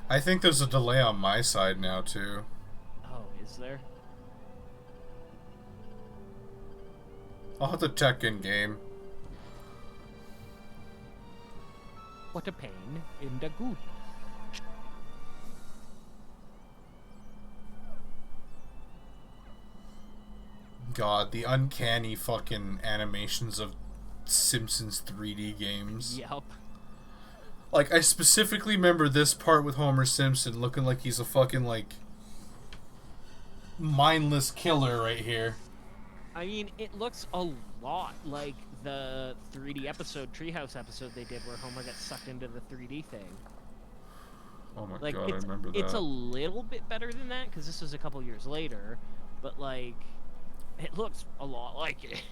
I think there's a delay on my side now, too. Oh, is there? I'll have to check in game. What a pain in the good. God, the uncanny fucking animations of Simpsons 3D games. Yep. Like, I specifically remember this part with Homer Simpson looking like he's a fucking, like, mindless killer right here. I mean, it looks a lot like the 3D episode, Treehouse episode they did where Homer gets sucked into the 3D thing. Oh my Like, god, I remember it's a that. little bit better than that, because this was a couple years later, but, like, it looks a lot like it.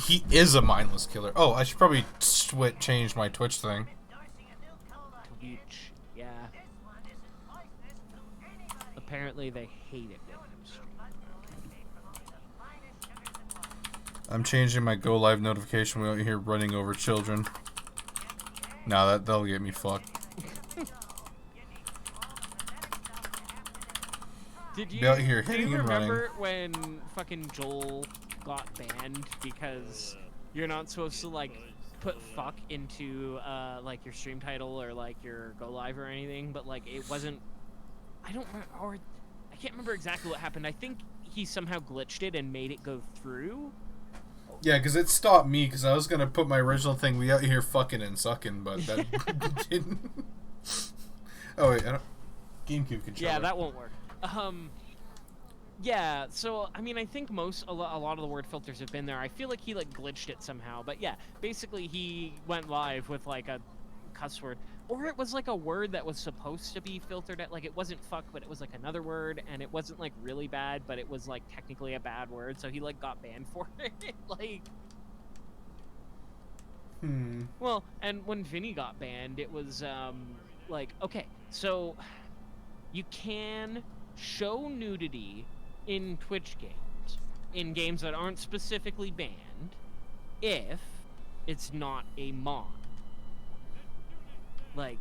He is a mindless killer. Oh, I should probably change my Twitch thing. Twitch, yeah. Apparently they hate it when I'm streaming. I'm changing my go live notification. We out here running over children. Nah, that'll get me fucked. Did Be out here do hitting you and running. remember when fucking Joel got banned because you're not supposed to, like, put fuck into like your stream title or like your go live or anything, but like it wasn't, I don't remember, or I can't remember exactly what happened. I think he somehow glitched it and made it go through. Yeah, because it stopped me because I was going to put my original thing, we out here fucking and sucking, but that didn't. Oh, wait, I don't. GameCube controller. Yeah, that won't work. Yeah, so, I mean, I think a lot of the word filters have been there. I feel like he, like, glitched it somehow. But, yeah, basically he went live with, like, a cuss word. Or it was, like, a word that was supposed to be filtered at. Like, it wasn't fuck, but it was, like, another word. And it wasn't, like, really bad, but it was, like, technically a bad word. So he, like, got banned for it. Like... Well, and when Vinny got banned, it was, like, okay, so you can show nudity in Twitch games, in games that aren't specifically banned, if it's not a mod. Like,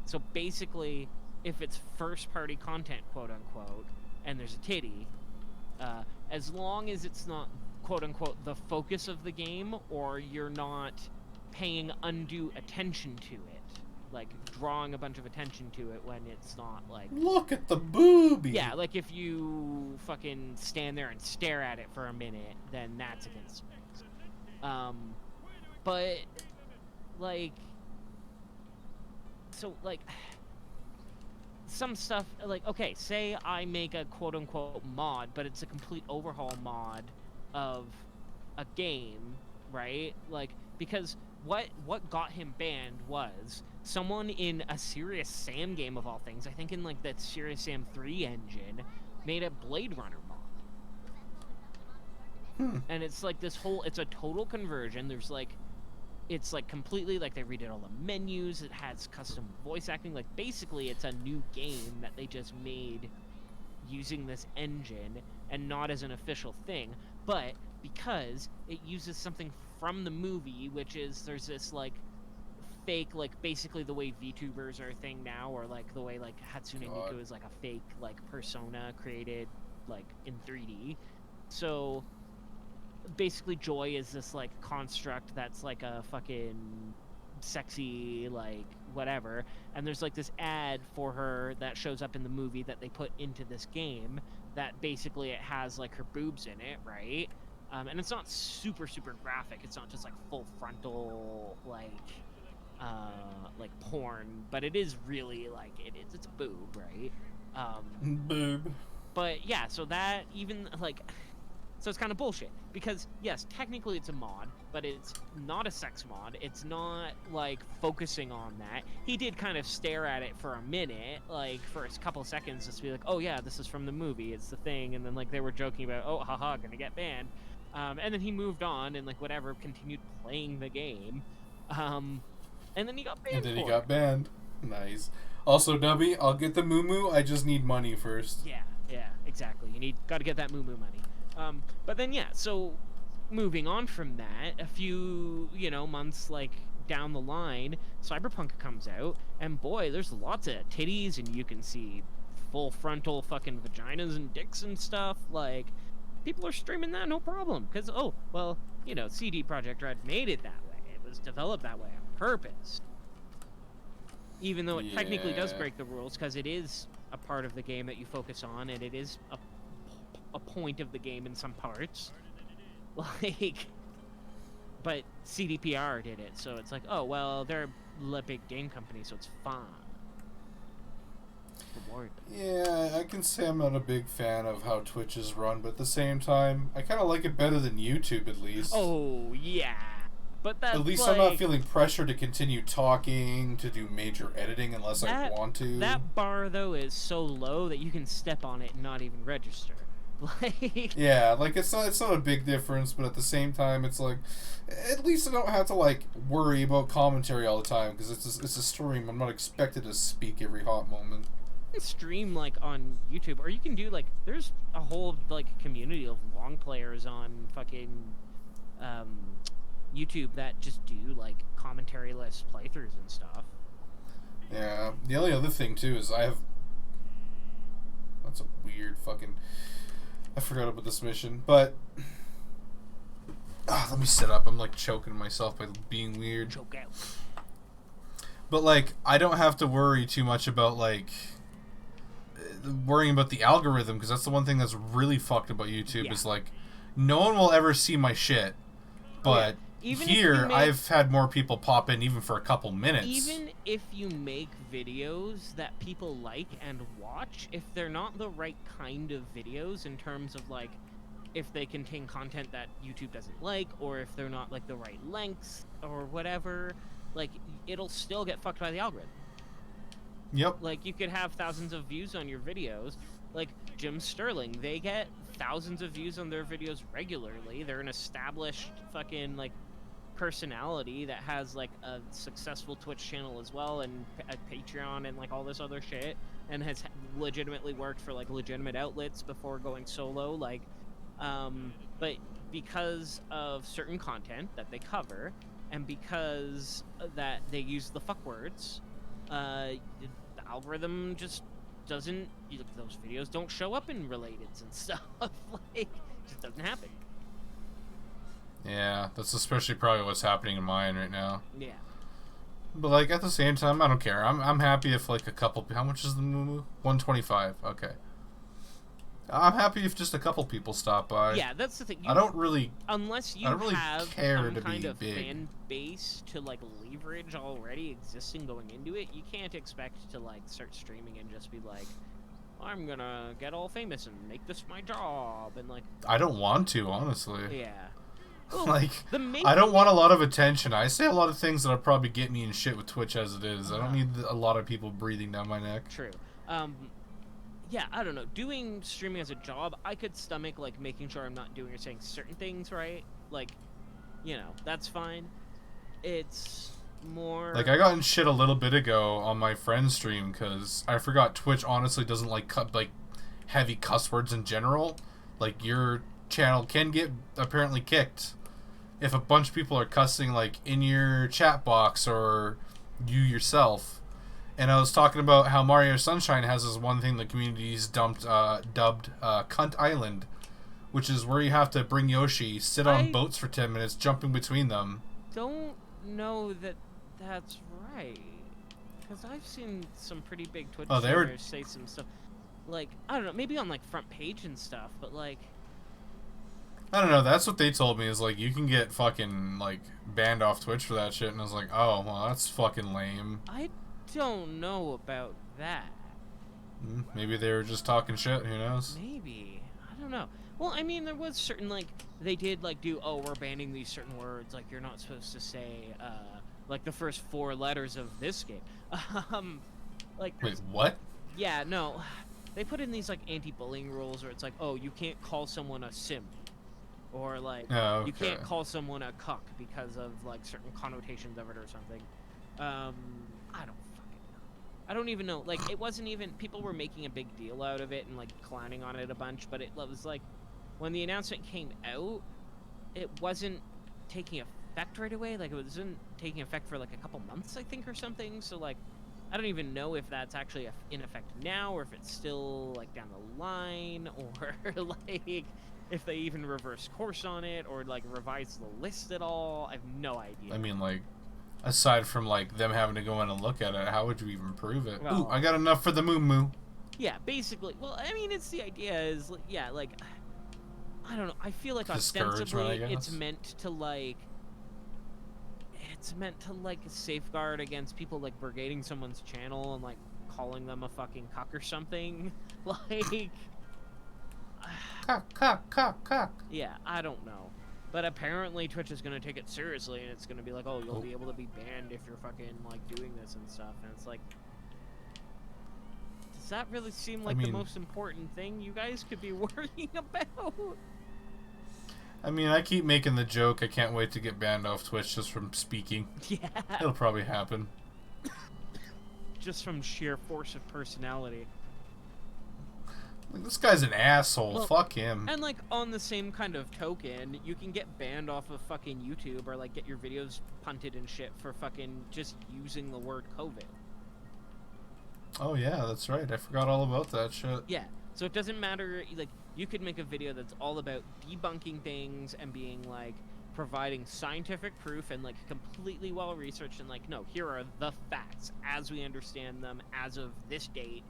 so basically, if it's first-party content, quote-unquote, and there's a titty, as long as it's not, quote-unquote, the focus of the game, or you're not paying undue attention to it, like drawing a bunch of attention to it when it's not like... Look at the boobie! Yeah, like if you fucking stand there and stare at it for a minute, then that's against me. But, like... So, like... Some stuff, like, okay, say I make a quote-unquote mod, but it's a complete overhaul mod of a game, right? Like, because what got him banned was someone in a Serious Sam game, of all things, I think in, like, that Serious Sam 3 engine, made a Blade Runner mod. And it's, like, this whole, it's a total conversion. There's, like, it's, like, completely, like, they redid all the menus. It has custom voice acting. Like, basically, it's a new game that they just made using this engine and not as an official thing. But because it uses something from the movie, which is, there's this, like, fake, like, basically the way VTubers are a thing now, or, like, the way, like, Hatsune Miku is, like, a fake, like, persona created, like, in 3D. So... basically Joy is this, like, construct that's like a fucking sexy, like, whatever, and there's, like, this ad for her that shows up in the movie that they put into this game that basically it has, like, her boobs in it, right? And it's not super graphic. It's not just, like, full frontal, like porn, but it is really, like, it's a boob, right? Boob. But yeah, so that even, like... So it's kind of bullshit, because, yes, technically it's a mod, but it's not a sex mod. It's not, like, focusing on that. He did kind of stare at it for a minute, like, for a couple seconds, just to be like, oh, yeah, this is from the movie, it's the thing, and then, like, they were joking about, oh, haha, gonna get banned. And then he moved on and, like, whatever, continued playing the game. And then he got banned. And then he got banned. Nice. Also, Dubby, I'll get the moo-moo, I just need money first. Yeah, exactly. Gotta get that moo-moo money. But then, yeah, so moving on from that, a few, months, like, down the line, Cyberpunk comes out, and boy, there's lots of titties, and you can see full frontal fucking vaginas and dicks and stuff. Like, people are streaming that no problem, because, oh, well, you know, CD Projekt Red made it that way. It was developed that way on purpose. Even though it technically does break the rules, because it is a part of the game that you focus on, and it is a point of the game in some parts. Like, but CDPR did it, so it's like, oh, well, they're a big game company, so it's fine. Reward. Yeah, I can say I'm not a big fan of how Twitch is run, but at the same time, I kind of like it better than YouTube, at least. Oh, yeah. But that's at least like, I'm not feeling pressure to continue talking, to do major editing unless I want to. That bar, though, is so low that you can step on it and not even register. Like, yeah, like it's not a big difference, but at the same time, it's like at least I don't have to like worry about commentary all the time because it's a stream. I'm not expected to speak every hot moment. You can stream like on YouTube, or you can do like there's a whole like community of long players on fucking YouTube that just do like commentary-less playthroughs and stuff. Yeah, the only other thing too is I have. That's a weird fucking. I forgot about this mission, but let me sit up. I'm like choking myself by being weird. Choke out. But like, I don't have to worry too much about like worrying about the algorithm because that's the one thing that's really fucked about YouTube is like, no one will ever see my shit, but. Even here, I've had more people pop in even for a couple minutes. Even if you make videos that people like and watch, if they're not the right kind of videos in terms of, like, if they contain content that YouTube doesn't like, or if they're not, like, the right lengths, or whatever, like, it'll still get fucked by the algorithm. Yep. Like, you could have thousands of views on your videos. Like, Jim Sterling, they get thousands of views on their videos regularly. They're an established fucking, like, personality that has like a successful Twitch channel as well and a Patreon and like all this other shit and has legitimately worked for like legitimate outlets before going solo, like but because of certain content that they cover and because that they use the fuck words, the algorithm just doesn't, those videos don't show up in relateds and stuff. Like, it just doesn't happen. Yeah, that's especially probably what's happening in mine right now. Yeah. But like at the same time, I don't care. I'm happy if like a couple. How much is the moo? 125. Okay. I'm happy if just a couple people stop by. Yeah, that's the thing. I don't really. Unless you have some kind of fan base to like leverage already existing going into it, you can't expect to like start streaming and just be like, I'm gonna get all famous and make this my job and like. I don't want to, honestly. Yeah. Well, like, I don't want a lot of attention. I say a lot of things that'll probably get me in shit with Twitch as it is. I don't need a lot of people breathing down my neck. True. Yeah, I don't know. Doing streaming as a job, I could stomach, like, making sure I'm not doing or saying certain things right. Like, you know, that's fine. It's more... Like, I got in shit a little bit ago on my friend's stream because I forgot Twitch honestly doesn't, like, heavy cuss words in general. Like, your channel can get apparently kicked if a bunch of people are cussing like in your chat box or you yourself. And I was talking about how Mario Sunshine has this one thing the community's dubbed Cunt Island, which is where you have to bring Yoshi, sit on boats for 10 minutes, jumping between them. Don't know that that's right, because I've seen some pretty big Twitch streamers say some stuff like, I don't know, maybe on like front page and stuff, but like, I don't know, that's what they told me, is like, you can get fucking, like, banned off Twitch for that shit, and I was like, oh, well, that's fucking lame. I don't know about that. Maybe they were just talking shit, who knows? Maybe. I don't know. Well, I mean, there was certain, like, they did, like, do, oh, we're banning these certain words, like, you're not supposed to say, like, the first 4 letters of this game. Like... Wait, what? Yeah, no. They put in these, like, anti-bullying rules where it's like, oh, you can't call someone a simp. Or, like, you can't call someone a cuck because of, like, certain connotations of it or something. I don't fucking know. I don't even know. Like, it wasn't even... People were making a big deal out of it and, like, clowning on it a bunch, but it was, like... When the announcement came out, it wasn't taking effect right away. Like, it wasn't taking effect for like a couple months, I think, or something. So like, I don't even know if that's actually in effect now, or if it's still like down the line, or like if they even reverse course on it, or like revise the list at all. I have no idea. I mean, like, aside from like them having to go in and look at it, how would you even prove it? Well, Ooh, I got enough for the moo moo. Yeah, basically. Well, I mean, it's the idea is, yeah, like, I don't know. I feel like Discouragement, ostensibly I guess. it's meant to like safeguard against people like brigading someone's channel and like calling them a fucking cuck or something. Like, Cuck. yeah, I don't know. But apparently Twitch is gonna take it seriously, and it's gonna be like, oh, you'll be able to be banned if you're fucking like doing this and stuff. And it's like, does that really seem like the most important thing you guys could be worrying about? I mean, I keep making the joke, I can't wait to get banned off Twitch just from speaking. Yeah. It'll probably happen. Just from sheer force of personality. Like, this guy's an asshole. Well, fuck him. And like, on the same kind of token, you can get banned off of fucking YouTube, or like get your videos punted and shit for fucking just using the word COVID. Oh yeah, that's right. I forgot all about that shit. Yeah. So it doesn't matter, like, you could make a video that's all about debunking things and being like providing scientific proof and like completely well researched and like, no, here are the facts as we understand them as of this date.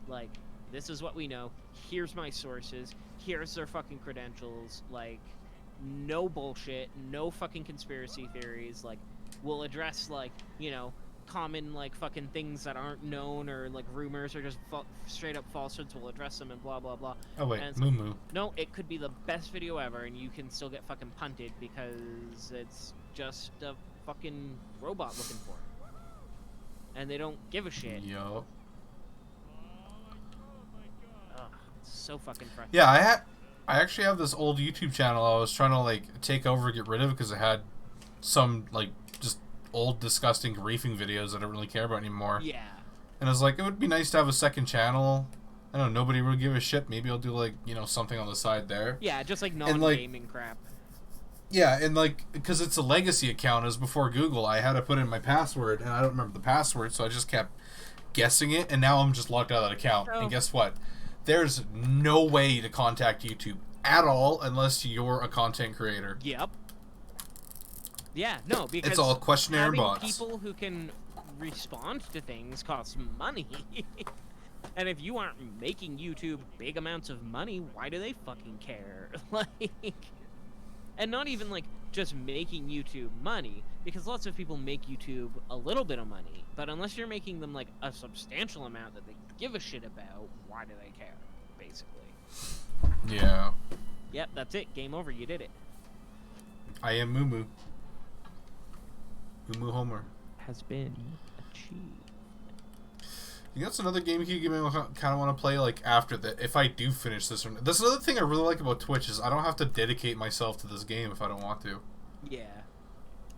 Like, this is what we know. Here's my sources. Here's their fucking credentials. Like, no bullshit. No fucking conspiracy theories. Like, we'll address, like, you know, common, like, fucking things that aren't known, or, like, rumors, or just straight up falsehoods. We'll address them and blah, blah, blah. Oh, wait. Like, Moo. no, it could be the best video ever, and you can still get fucking punted because it's just a fucking robot looking for it. And they don't give a shit. Yup. So fucking frustrating. Yeah, I actually have this old YouTube channel I was trying to like take over, get rid of, because it had some like just old disgusting griefing videos that I don't really care about anymore. Yeah. And I was like, it would be nice to have a second channel. I don't know, nobody would give a shit. Maybe I'll do like, you know, something on the side there. Yeah, just like non-gaming crap. Yeah, and like, because it's a legacy account, as before Google, I had to put in my password, and I don't remember the password, so I just kept guessing it, and now I'm just locked out of that account. Oh. And guess what? There's no way to contact YouTube at all unless you're a content creator. Yep. Yeah, no, because it's all questionnaire having bots. people who can respond to things costs money. And if you aren't making YouTube big amounts of money, why do they fucking care? Like, and not even like just making YouTube money, because lots of people make YouTube a little bit of money, but unless you're making them like a substantial amount that they give a shit about, why do they care, basically? Yeah. Yep, that's it. Game over. You did it. I am Moo Moo. Moo Moo Homer. Has been achieved. You know, that's another game you kind of want to play, like, after that. If I do finish this one. That's another thing I really like about Twitch is I don't have to dedicate myself to this game if I don't want to. Yeah.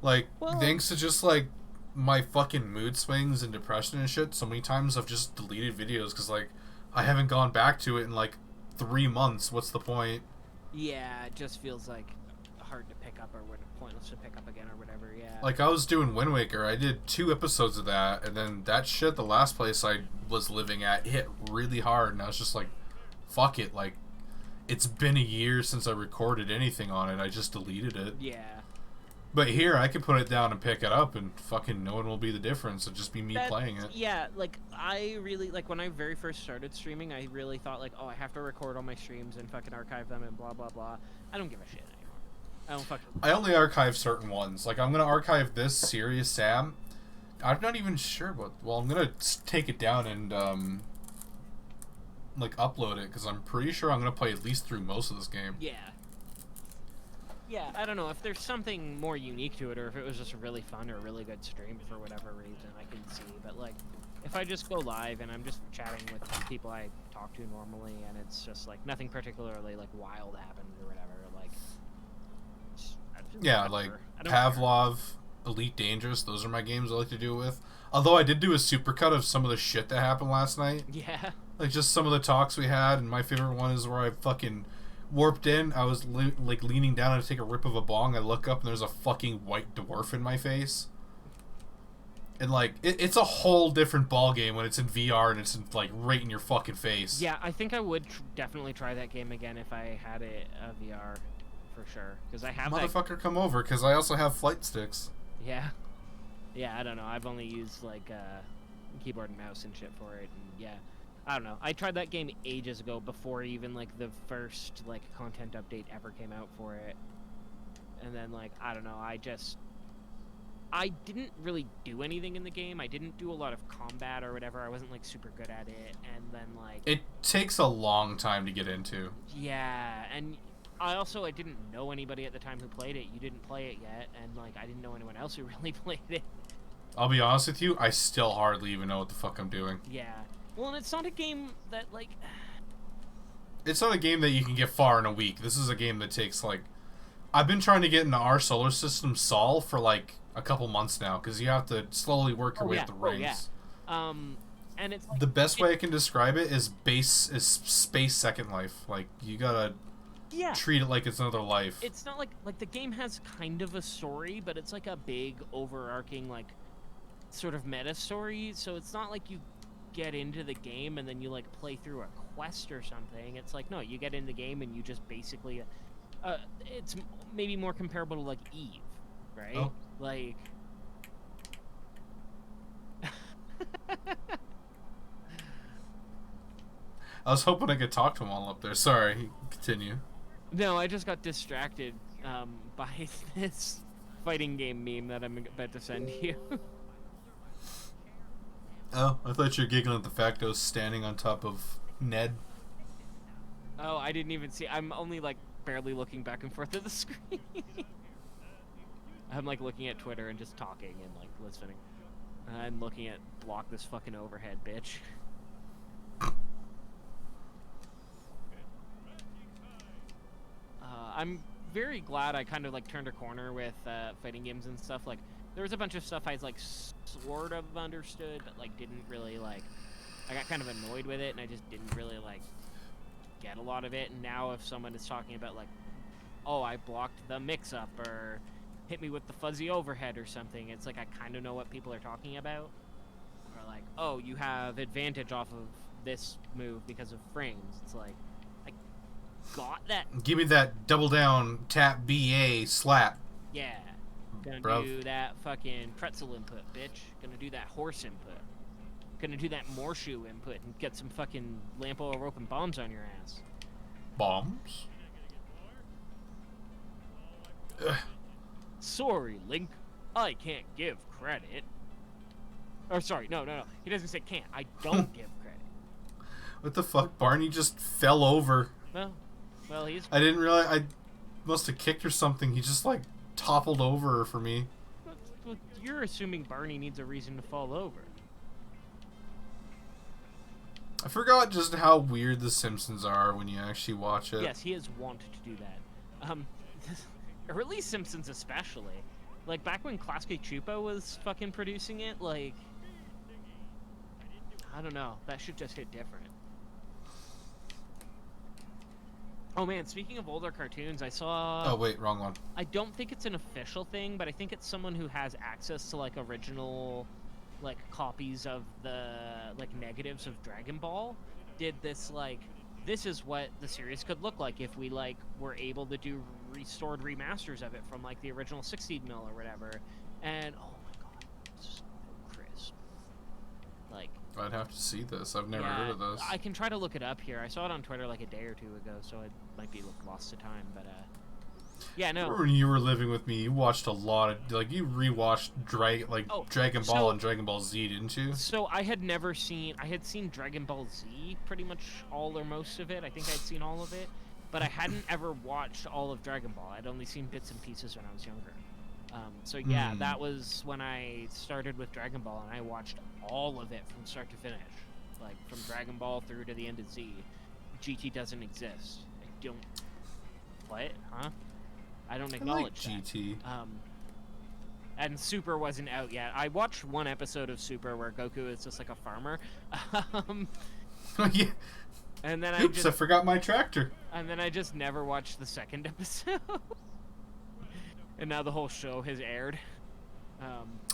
Like, Well, thanks to just, like, my fucking mood swings and depression and shit, so many times I've just deleted videos because, like, I haven't gone back to it in, like, 3 months. What's the point? yeah, it just feels like hard to pick up, or pointless to pick up again, or whatever. Yeah. Like, I was doing Wind Waker. I did 2 episodes of that, and then that shit, the last place I was living at, hit really hard, and I was just like, fuck it. Like, it's been a year since I recorded anything on it. I just deleted it. Yeah. But here, I could put it down and pick it up, and fucking no one will be the difference. It'll just be me playing it. Yeah, like, I really, like, when I very first started streaming, I really thought, like, oh, I have to record all my streams and fucking archive them and blah, blah, blah. I don't give a shit anymore. I don't fucking... I only archive certain ones. Like, I'm going to archive this Serious Sam. I'm not even sure what... Well, I'm going to take it down and, like, upload it, because I'm pretty sure I'm going to play at least through most of this game. Yeah. Yeah, I don't know, if there's something more unique to it, or if it was just really fun or a really good stream for whatever reason, I can see. But, like, if I just go live and I'm just chatting with people I talk to normally, and it's just, like, nothing particularly, like, wild happened or whatever, like... Yeah, like, Pavlov, Elite Dangerous, those are my games I like to do it with. Although I did do a supercut of some of the shit that happened last night. Yeah. Like, just some of the talks we had, and my favorite one is where I fucking warped in. I was like leaning down to take a rip of a bong. I look up and there's a fucking white dwarf in my face. And like it's a whole different ball game when it's in VR and it's like right in your fucking face. Yeah, I think I would definitely try that game again if I had it VR, for sure. Because I have Motherfucker, come over because I also have flight sticks. Yeah. Yeah, I don't know. I've only used like keyboard and mouse and shit for it, and yeah. I don't know. I tried that game ages ago before even like the first like content update ever came out for it. And then like I don't know, I didn't really do anything in the game. I didn't do a lot of combat or whatever. I wasn't like super good at it. And then like it takes a long time to get into. Yeah, and I didn't know anybody at the time who played it. You didn't play it yet, and like I didn't know anyone else who really played it. I'll be honest with you, I still hardly even know what the fuck I'm doing. Yeah. Well, and it's not a game that, like... It's not a game that you can get far in a week. This is a game that takes, like... I've been trying to get into our solar system Sol for, like, a couple months now, because you have to slowly work your way up the ranks. And it's... The best way I can describe it is space Second Life. Like, you gotta treat it like it's another life. It's not like, the game has kind of a story, but it's, like, a big, overarching, like, sort of meta story, so it's not like you get into the game and then you like play through a quest or something. It's like, no, you get in the game and you just basically it's maybe more comparable to like Eve, right? Oh. Like I was hoping I could talk to him all up there. Sorry, continue. No, I just got distracted by this fighting game meme that I'm about to send you. Oh, I thought you were giggling at the fact I was standing on top of Ned. Oh, I didn't even see. I'm only like barely looking back and forth to the screen. I'm like looking at Twitter and just talking and like listening. I'm looking at block this fucking overhead, bitch. I'm very glad I kind of like turned a corner with fighting games and stuff. Like there was a bunch of stuff I like sort of understood, but like didn't really like. I got kind of annoyed with it, and I just didn't really like get a lot of it. And now if someone is talking about like, oh, I blocked the mix-up or hit me with the fuzzy overhead or something, it's like I kind of know what people are talking about. Or like, oh, you have advantage off of this move because of frames. It's like, I got that. Give me that double down tap BA slap. Yeah. Gonna do that fucking pretzel input, bitch. Gonna do that horse input. Gonna do that Morshoe input and get some fucking Lampo rope and bombs on your ass. Bombs? Ugh. Sorry, Link. I can't give credit. Or sorry, no. He doesn't say can't. I don't give credit. What the fuck? Barney just fell over. Well, he's... I didn't realize... I must have kicked or something. He just, like, toppled over for me. Well, you're assuming Barney needs a reason to fall over. I forgot just how weird The Simpsons are when you actually watch it. Yes, he is wont to do that. Early Simpsons especially. Like, back when Klasky Chupa was fucking producing it, like... I don't know. That shit just hit different. Oh man, speaking of older cartoons, I saw... Oh wait, wrong one. I don't think it's an official thing, but I think it's someone who has access to, like, original... like copies of the like negatives of Dragon Ball did this like this is what the series could look like if we like were able to do restored remasters of it from like the original 16 mil or whatever, and oh my god, it's so crisp. Like I'd have to see this. I've never heard of this. I can try to look it up here. I saw it on Twitter like a day or two ago, so it might be lost to time, but yeah, no. When you were living with me, you watched a lot of, like, you rewatched Dragon Ball and Dragon Ball Z, didn't you? So I had seen Dragon Ball Z, pretty much all or most of it. I think I'd seen all of it, but I hadn't ever watched all of Dragon Ball. I'd only seen bits and pieces when I was younger. So yeah, that was when I started with Dragon Ball, and I watched all of it from start to finish. Like, from Dragon Ball through to the end of Z. GT doesn't exist. I don't... What? Huh? I don't acknowledge like GT. that. And Super wasn't out yet. I watched one episode of Super where Goku is just like a farmer. Yeah. And then Oops, I forgot my tractor. And then I just never watched the second episode. And now the whole show has aired.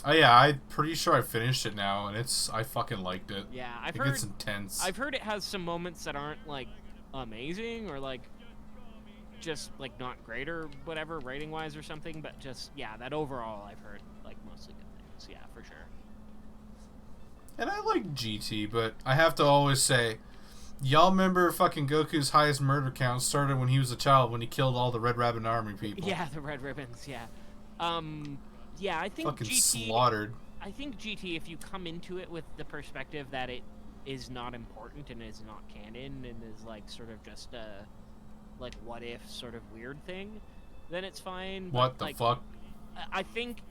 Oh yeah, I'm pretty sure I finished it now, and I fucking liked it. Yeah, It gets intense. I've heard it has some moments that aren't like amazing or like just like not great or whatever rating wise or something, but just yeah, that overall I've heard like mostly good things. Yeah, for sure. And I like GT, but I have to always say, y'all remember fucking Goku's highest murder count started when he was a child, when he killed all the Red Rabbit Army people. Yeah, the Red Ribbons. Yeah. Yeah, I think fucking GT slaughtered. I think GT, if you come into it with the perspective that it is not important and is not canon and is like sort of just a like what if sort of weird thing, then it's fine. What but, the fuck? I think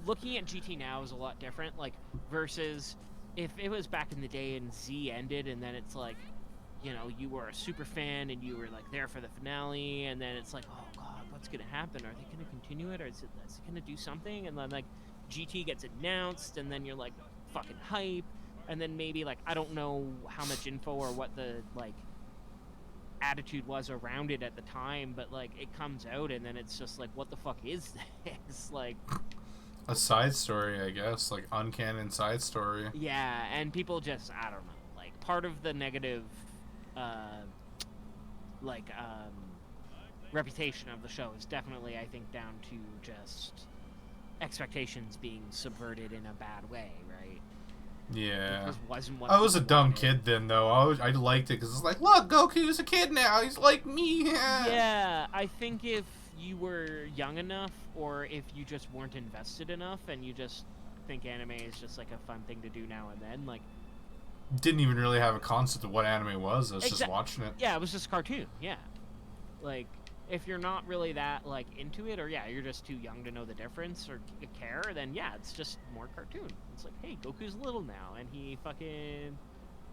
looking at GT now is a lot different. Like versus if it was back in the day and Z ended and then it's like, you know, you were a super fan and you were like there for the finale and then it's like, oh god, what's gonna happen? Are they gonna continue it or is it gonna do something? And then like GT gets announced and then you're like fucking hype and then maybe like I don't know how much info or what the like attitude was around it at the time, but like it comes out and then it's just like what the fuck is this? Like a side story, I guess, like uncanon side story. Yeah, and people just I don't know, like part of the negative reputation of the show is definitely I think down to just expectations being subverted in a bad way, right? Yeah. Wasn't what I was a dumb wanted. kid then, though. I liked it because it's like, look, Goku's a kid now. He's like me. Yeah, I think if you were young enough, or if you just weren't invested enough, and you just think anime is just like a fun thing to do now and then, like. Didn't even really have a concept of what anime was. I was just watching it. Yeah, it was just cartoon. Yeah, like if you're not really that like into it, or yeah, you're just too young to know the difference or care, then yeah, it's just more cartoon. It's like, hey, Goku's little now, and he fucking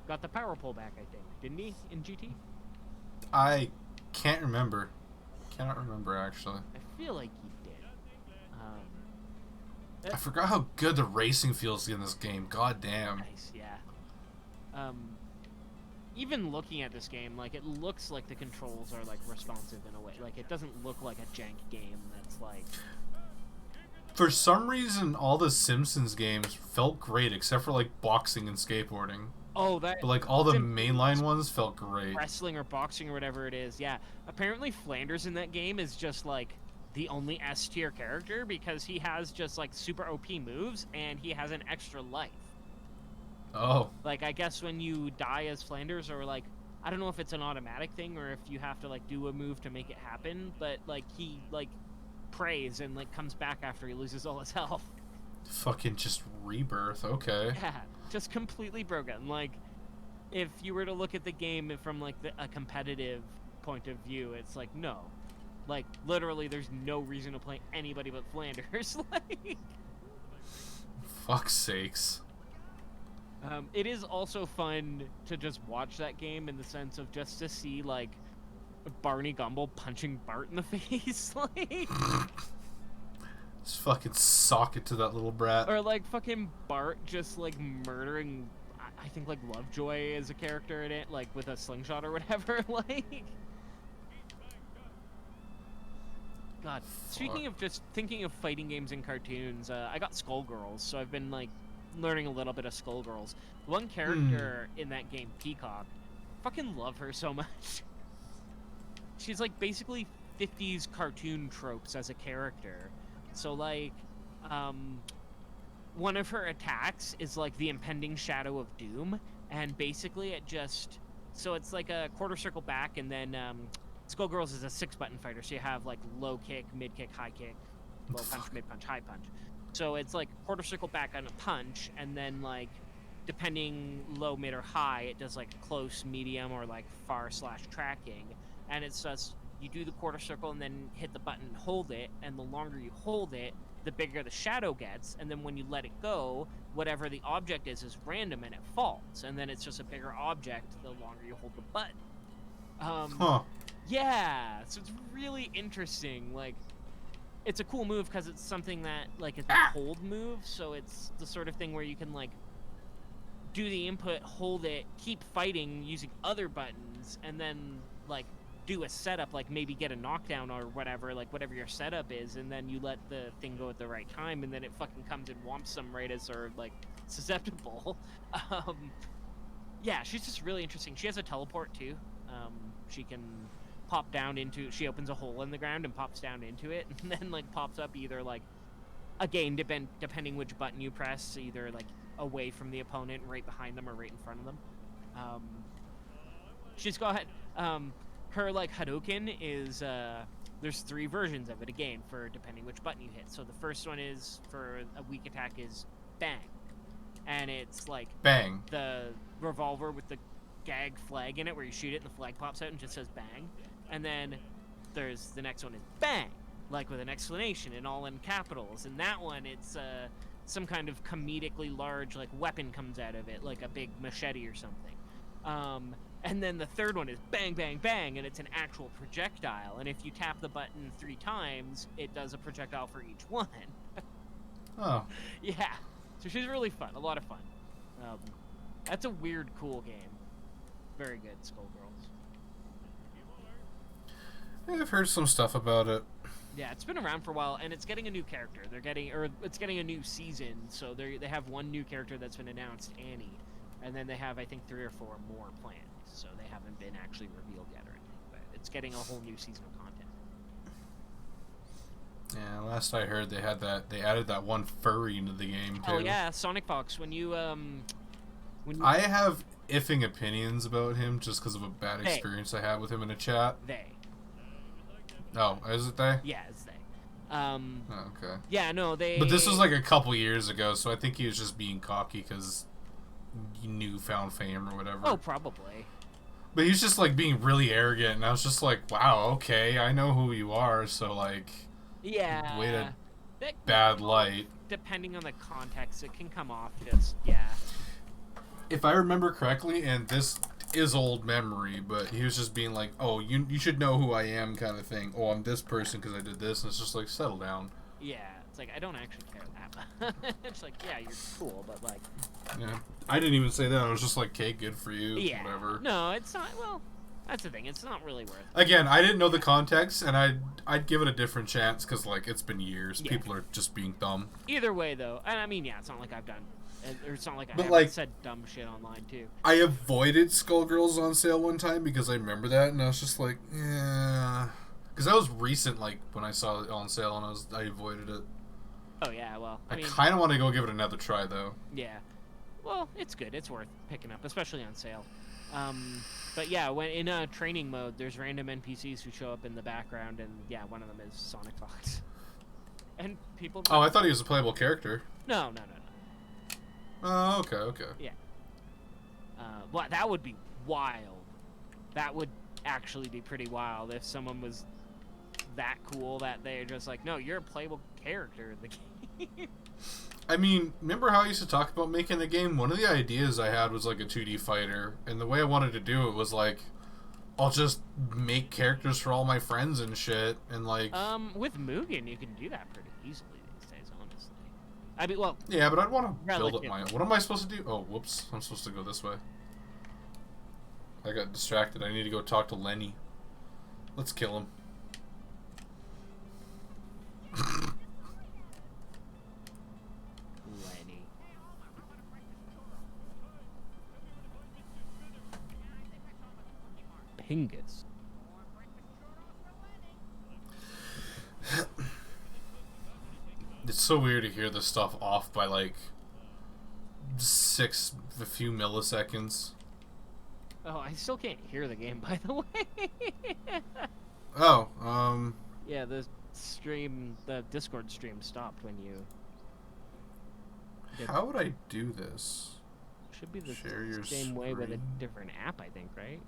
got the power pole back, I think, didn't he, in GT? I can't remember. Cannot remember actually. I feel like he did. I forgot how good the racing feels in this game. God damn. Nice, yeah. Even looking at this game, like, it looks like the controls are, like, responsive in a way. Like, it doesn't look like a jank game that's, like... For some reason, all the Simpsons games felt great, except for, like, boxing and skateboarding. Oh, that... But, like, all the mainline ones felt great. Wrestling or boxing or whatever it is, yeah. Apparently Flanders in that game is just, like, the only S-tier character, because he has just, like, super OP moves, and he has an extra life. Oh. Like, I guess when you die as Flanders, or, like, I don't know if it's an automatic thing, or if you have to, like, do a move to make it happen, but, like, he, like, prays and, like, comes back after he loses all his health. Fucking just rebirth, okay. Yeah, just completely broken. Like, if you were to look at the game from, like, a competitive point of view, it's like, no. Like, literally, there's no reason to play anybody but Flanders. Like... Fuck's sakes. It is also fun to just watch that game in the sense of just to see, like, Barney Gumble punching Bart in the face, like... Just fucking sock it to that little brat. Or, like, fucking Bart just, like, murdering, I think, like, Lovejoy as a character in it, like, with a slingshot or whatever, like... God, speaking of just thinking of fighting games and cartoons, I got Skullgirls, so I've been, like, learning a little bit of Skullgirls. One character in that game, Peacock, fucking love her so much. She's like basically 50s cartoon tropes as a character. So like, one of her attacks is like the impending shadow of doom, and basically it just, so it's like a quarter circle back, and then Skullgirls is a 6-button fighter, so you have like low kick, mid kick, high kick, low punch, mid punch, high punch. So it's like quarter circle back on a punch, and then like depending low, mid, or high, it does like close, medium, or like far / tracking. And it's just you do the quarter circle and then hit the button and hold it, and the longer you hold it, the bigger the shadow gets, and then when you let it go, whatever the object is random and it falls, and then it's just a bigger object the longer you hold the button. Yeah, so it's really interesting. Like, it's a cool move because it's something that, like, it's a hold move, so it's the sort of thing where you can, like, do the input, hold it, keep fighting using other buttons, and then like do a setup, like maybe get a knockdown or whatever, like whatever your setup is, and then you let the thing go at the right time, and then it fucking comes and whomps them right as they're like susceptible. Yeah, she's just really interesting. She has a teleport too. She can pop down into, she opens a hole in the ground and pops down into it, and then like pops up either like, again, depending which button you press, either like away from the opponent, right behind them, or right in front of them. She's got her like Hadouken is there's 3 versions of it, again, for depending which button you hit. So the first one is for a weak attack is bang, and it's like bang, the revolver with the gag flag in it, where you shoot it and the flag pops out and just says bang. And then there's the next one is bang, like with an exclamation and all in capitals. And that one, it's some kind of comedically large like weapon comes out of it, like a big machete or something. And then the third one is bang, bang, bang, and it's an actual projectile. And if you tap the button 3 times, it does a projectile for each one. Oh. Yeah. So she's really fun, a lot of fun. That's a weird, cool game. Very good, Skullgirls. Yeah, I've heard some stuff about it. Yeah, it's been around for a while, and it's getting a new character. It's getting a new season. So they have one new character that's been announced, Annie, and then they have, I think, 3 or 4 more planned. So they haven't been actually revealed yet or anything, but it's getting a whole new season of content. Yeah, last I heard, they added that one furry into the game too. Oh yeah, Sonic Fox. When you I have iffing opinions about him just because of a bad experience I had with him in a chat. They. Oh, is it they? Yeah, it's they. Oh, okay. Yeah, no, they. But this was like a couple years ago, so I think he was just being cocky because he newfound fame or whatever. Oh, probably. But he was just like being really arrogant, and I was just like, wow, okay, I know who you are, so like. Yeah. Way to bad light. Depending on the context, it can come off just, yeah. If I remember correctly, and this is old memory, but he was just being like, oh, you should know who I am kind of thing. Oh, I'm this person because I did this, and it's just like, settle down. Yeah, it's like, I don't actually care that much. It's like, yeah, you're cool, but like. Yeah. I didn't even say that. I was just like, okay, good for you, yeah. whatever. No, it's not, well, that's the thing. It's not really worth it. Again, I didn't know the context, and I'd give it a different chance because, like, it's been years. Yeah. People are just being dumb. Either way, though, and I mean, yeah, it's not like I've done, or it's not like I But, haven't like, said dumb shit online, too. I avoided Skullgirls on sale one time because I remember that, and I was just like, yeah. Because that was recent, like, when I saw it on sale, and I avoided it. Oh, yeah, well, I mean. I kind of want to go give it another try, though. Yeah. Well, it's good. It's worth picking up, especially on sale. But yeah, when in training mode, there's random NPCs who show up in the background, and yeah, one of them is Sonic Fox. And people. Oh, I thought he was a playable character. No. Oh, okay. Yeah. Well, that would be wild. That would actually be pretty wild if someone was that cool that they're just like, no, you're a playable character in the game. I mean, remember how I used to talk about making the game? One of the ideas I had was like a 2D fighter, and the way I wanted to do it was like, I'll just make characters for all my friends and shit, and like. With Mugen, you can do that pretty easily these days, honestly. I mean, well. Yeah, but I'd want to build up my own. Relatively. What am I supposed to do? Oh, whoops! I'm supposed to go this way. I got distracted. I need to go talk to Lenny. Let's kill him. Lenny. Pingus. It's so weird to hear this stuff off by like a few milliseconds. Oh, I still can't hear the game, by the way. Oh, Yeah, the Discord stream stopped when you. how would I do this? Should be the Share your same way with a screen. different app, I think, right?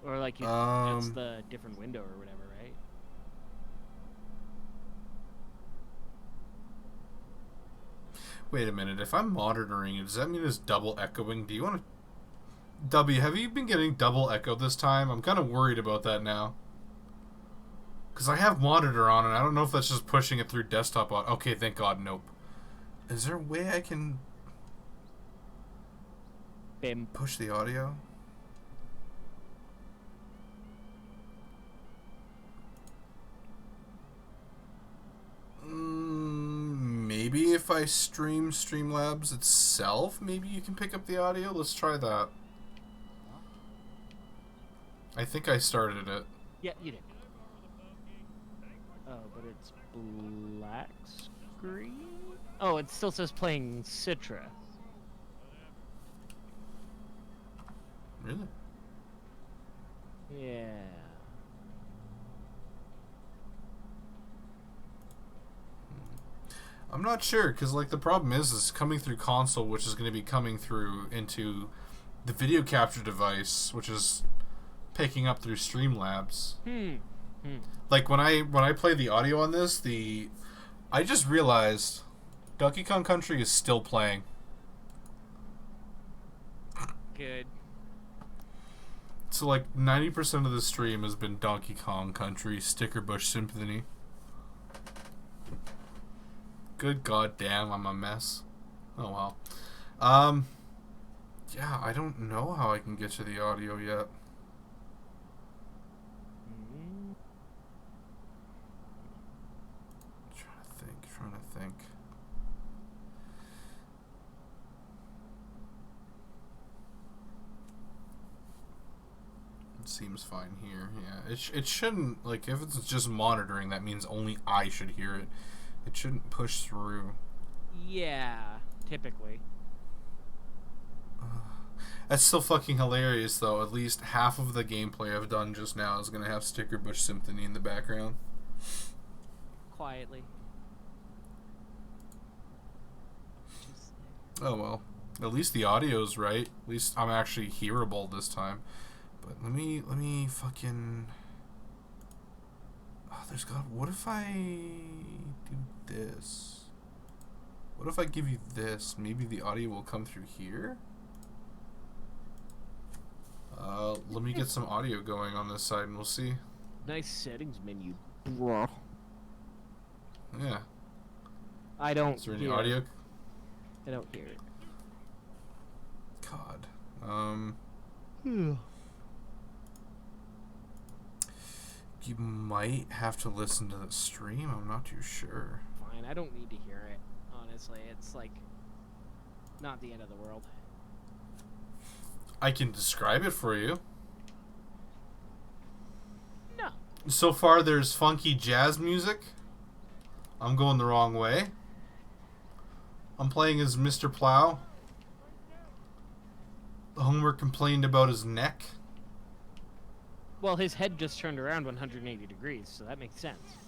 Or like it's the different window or whatever, right? Wait a minute. If I'm monitoring it, does that mean it's double echoing? Do you want to? W, have you been getting double echo this time? I'm kind of worried about that now. Because I have monitor on, and I don't know if that's just pushing it through desktop on. Okay, thank God, nope. Is there a way I can Bim. push the audio? Maybe if I stream Streamlabs itself, maybe you can pick up the audio. Let's try that. I think I started it. Yeah, you did. Oh, but it's black screen? Oh, it still says playing Citra. Really? Yeah. I'm not sure, because like the problem is coming through console, which is going to be coming through into the video capture device, which is picking up through Streamlabs. Like when I play the audio on this, I just realized Donkey Kong Country is still playing. Good. So like 90% of the stream has been Donkey Kong Country Sticker Bush Symphony. Good goddamn, I'm a mess. Oh well. Yeah, I don't know how I can get to the audio yet. Trying to think. It seems fine here. Yeah, it shouldn't, like, if it's just monitoring, that means only I should hear it. It shouldn't push through. Yeah, typically. That's still fucking hilarious, though. At least half of the gameplay I've done just now is going to have Sticker Bush Symphony in the background. Quietly. Oh well. At least the audio's right. At least I'm actually hearable this time. But let me fucking... Oh, there's got... What if I do this? What if I give you this? Maybe the audio will come through here? Let me get some audio going on this side and we'll see. Nice settings menu, bro. Yeah. I don't Is there any hear audio? it. I don't hear it. God. You might have to listen to the stream. I'm not too sure. Fine, I don't need to hear it. Honestly, it's like not the end of the world. I can describe it for you. No. So far, there's funky jazz music. I'm going the wrong way. I'm playing as Mr. Plow. Homer complained about his neck. Well, his head just turned around 180 degrees, so that makes sense.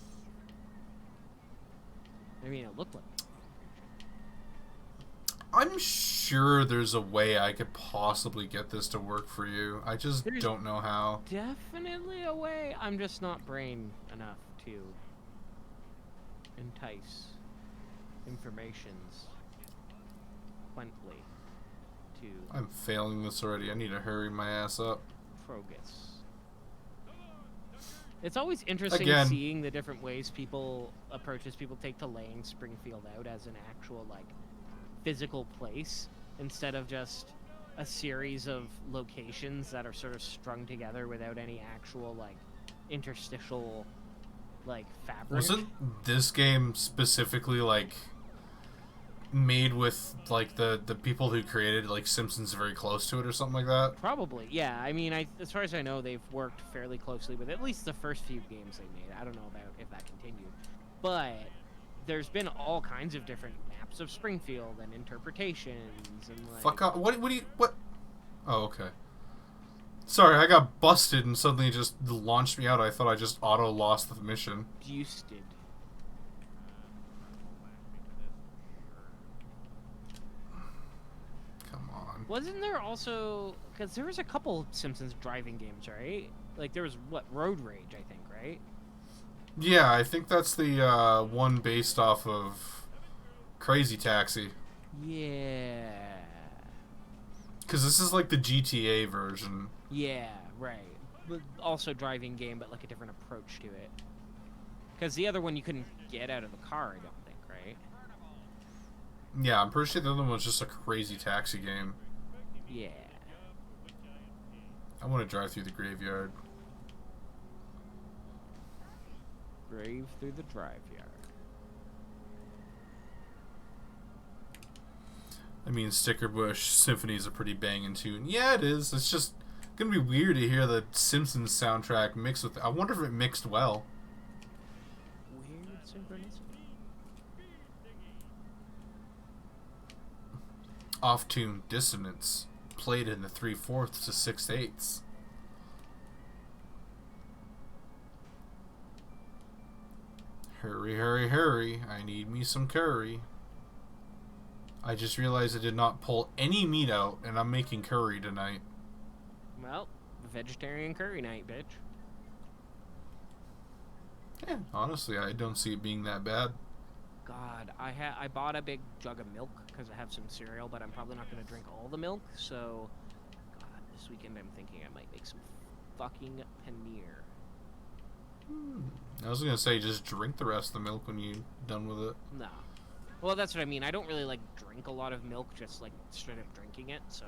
I mean, it looked like it. I'm sure there's a way I could possibly get this to work for you. I just don't know how. Definitely a way. I'm just not brain enough to entice informations plentifully to I'm failing this already. I need to hurry my ass up. focus. It's always interesting seeing the different ways approaches people take to laying Springfield out as an actual, like, physical place instead of just a series of locations that are sort of strung together without any actual, like, interstitial, like, fabric. Wasn't this game specifically, like, made with, like, the people who created, like, Simpsons very close to it or something like that? Probably, yeah. I mean, as far as I know, they've worked fairly closely with at least the first few games they made. I don't know about if that continued. But there's been all kinds of different maps of Springfield and interpretations and, like... Fuck off. What do you... What? Oh, okay. Sorry, I got busted and suddenly it just launched me out. I thought I just auto-lost the mission. Busted. Come on. Wasn't there also... Because there was a couple Simpsons driving games, right? Like, there was, what, Road Rage, I think, right? Yeah, I think that's the one based off of Crazy Taxi. Yeah. Because this is like the GTA version. Yeah, right. But also driving game, but like a different approach to it. Because the other one you couldn't get out of the car, I don't think, right? Yeah, I'm pretty sure the other one was just a crazy taxi game. Yeah. I want to drive through the graveyard. Grave through the drive yard. I mean, Sticker Bush Symphony is a pretty banging tune. Yeah, it is. It's just gonna be weird to hear the Simpsons soundtrack mixed with. I wonder if it mixed well. Weird synchronicity. Off-tune dissonance played in the 3/4 to 6/8. Hurry, hurry, hurry! I need me some curry. I just realized I did not pull any meat out, and I'm making curry tonight. Well, vegetarian curry night, bitch. Yeah, honestly, I don't see it being that bad. God, I bought a big jug of milk because I have some cereal, but I'm probably not going to drink all the milk. So, God, this weekend I'm thinking I might make some fucking paneer. I was gonna say just drink the rest of the milk when you're done with it. No. Well, that's what I mean. I don't really like drink a lot of milk, just like straight up drinking it. So,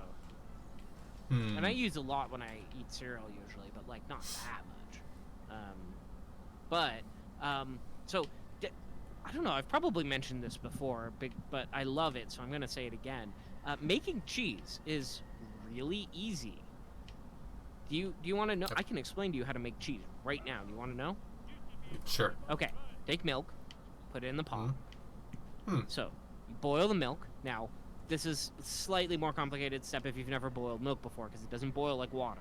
and I use a lot when I eat cereal usually, but like not that much. So I don't know. I've probably mentioned this before, but I love it, so I'm gonna say it again. Making cheese is really easy. Do you want to know? I can explain to you how to make cheese right now. Do you want to know? Sure. Okay. Take milk, put it in the pot. So you boil the milk. Now, this is a slightly more complicated step if you've never boiled milk before, because it doesn't boil like water.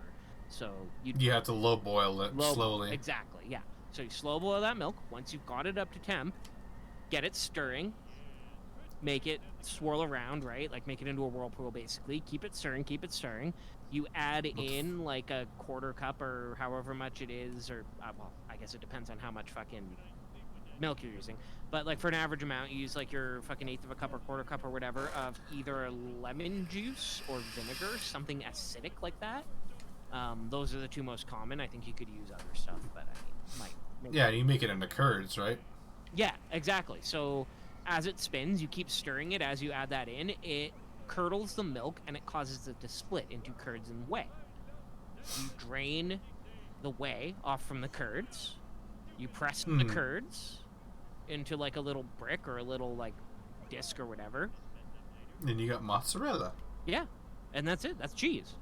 So you have to low boil it slowly. Exactly. Yeah. So you slow boil that milk. Once you've got it up to temp, get it stirring. Make it swirl around, right? Like make it into a whirlpool, basically. Keep it stirring. Keep it stirring. You add in like a quarter cup or however much it is, or well, I guess it depends on how much fucking milk you're using. But like for an average amount, you use like your fucking eighth of a cup or quarter cup or whatever of either lemon juice or vinegar, something acidic like that. Those are the two most common. I think you could use other stuff, but I might. Yeah, you make it into curds, right? Yeah, exactly. So as it spins, you keep stirring it as you add that in. It curdles the milk and it causes it to split into curds and whey. You drain the whey off from the curds. You press the curds into like a little brick or a little like disc or whatever. Then you got mozzarella. Yeah, and that's it. That's cheese.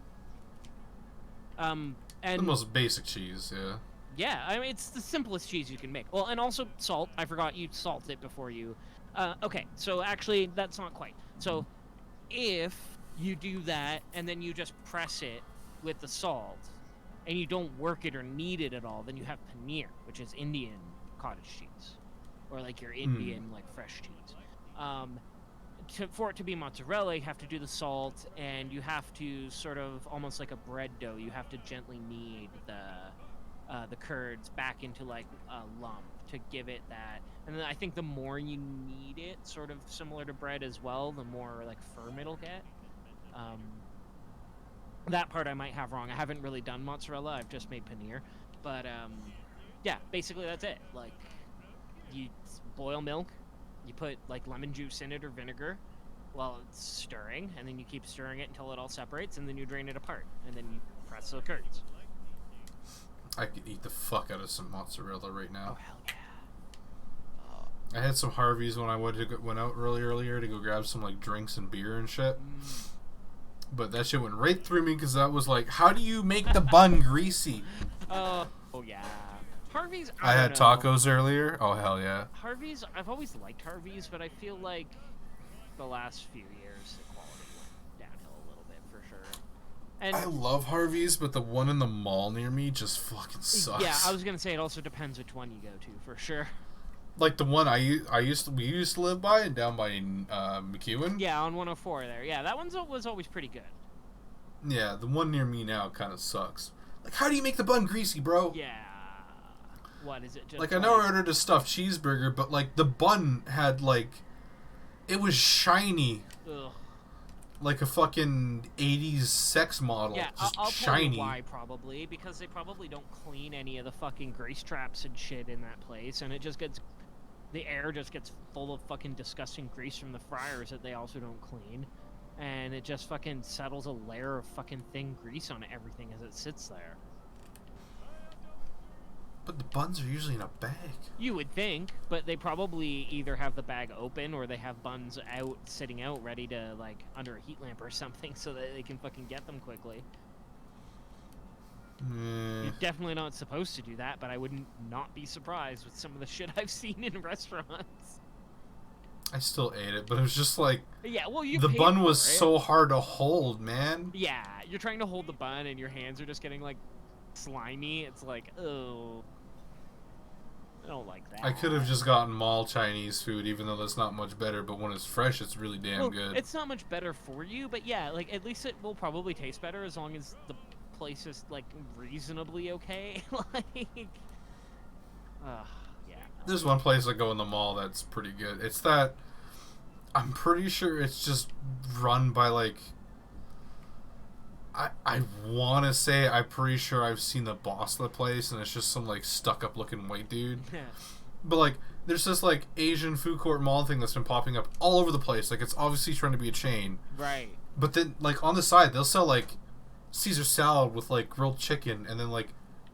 And the most basic cheese, yeah. Yeah, I mean it's the simplest cheese you can make. Well, and also salt. I forgot you salt it before you. Okay, so actually that's not quite. So if you do that and then you just press it with the salt and you don't work it or knead it at all, then you have paneer, which is Indian cottage cheese, or like your Indian like fresh cheese. For it to be mozzarella, you have to do the salt, and you have to sort of almost like a bread dough. You have to gently knead the curds back into like a lump to give it that. And then I think the more you knead it, sort of similar to bread as well, the more like firm it'll get. That part I might have wrong. I haven't really done mozzarella. I've just made paneer. But yeah, basically that's it. Like you boil milk, you put like lemon juice in it or vinegar while it's stirring, and then you keep stirring it until it all separates, and then you drain it apart, and then you press the curds. I could eat the fuck out of some mozzarella right now. Oh hell yeah! I had some Harveys when I went out earlier to go grab some like drinks and beer and shit. But that shit went right through me because I was like, how do you make the bun greasy? Oh yeah. Harvey's. I had tacos earlier. Oh hell yeah. Harvey's. I've always liked Harvey's, but I feel like the last few years the quality went downhill a little bit for sure. And I love Harvey's, but the one in the mall near me just fucking sucks. Yeah, I was gonna say it also depends which one you go to for sure. Like the one we used to live by, down by McEwen. Yeah, on 104 there. Yeah, that was always pretty good. Yeah, the one near me now kind of sucks. Like, how do you make the bun greasy, bro? Yeah. What is it? Just like I know I ordered a stuffed cheeseburger, but like the bun had like, it was shiny. Ugh. Like a fucking 80s sex model. Yeah, just I'll shiny. tell you why probably, because they probably don't clean any of the fucking grease traps and shit in that place, and it just gets the air just gets full of fucking disgusting grease from the fryers that they also don't clean. And it just fucking settles a layer of fucking thin grease on everything as it sits there. But the buns are usually in a bag. You would think, but they probably either have the bag open or they have buns out, sitting out, ready to, like, under a heat lamp or something so that they can fucking get them quickly. You're definitely not supposed to do that, but I wouldn't not be surprised with some of the shit I've seen in restaurants. I still ate it, but it was just like... Yeah, well, you the paid bun for was it. so hard to hold, man. Yeah, you're trying to hold the bun and your hands are just getting, like, slimy. It's like, oh... I don't like that. I could have just gotten mall Chinese food, even though that's not much better, but when it's fresh, it's really damn good. It's not much better for you, but yeah, like, at least it will probably taste better as long as the place is, like, reasonably okay. Like... yeah. There's one place I go in the mall that's pretty good. It's that... I'm pretty sure it's just run by, like... I want to say I'm pretty sure I've seen the boss of the place, and it's just some, like, stuck-up looking white dude. Yeah. But, like, there's this, like, Asian food court mall thing that's been popping up all over the place. Like, it's obviously trying to be a chain. Right. But then, like, on the side, they'll sell, like, Caesar salad with, like, grilled chicken, and then, like,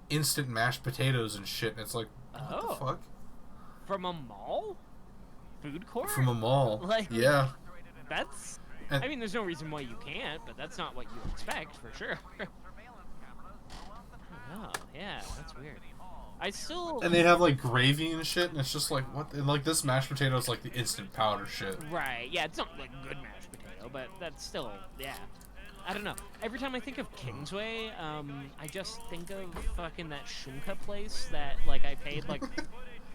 instant mashed potatoes and shit. And it's like, what the fuck? From a mall? Food court? From a mall. Like, yeah. That's... And, I mean, there's no reason why you can't, but that's not what you expect, for sure. Oh, yeah, that's weird. I still... And they have, like, gravy and shit, and it's just like, what? And, like, this mashed potato is, like, the instant powder shit. Right, yeah, it's not, like, good mashed potato, but that's still, yeah. I don't know. Every time I think of Kingsway, I just think of fucking that Shunka place that, like, I paid, like,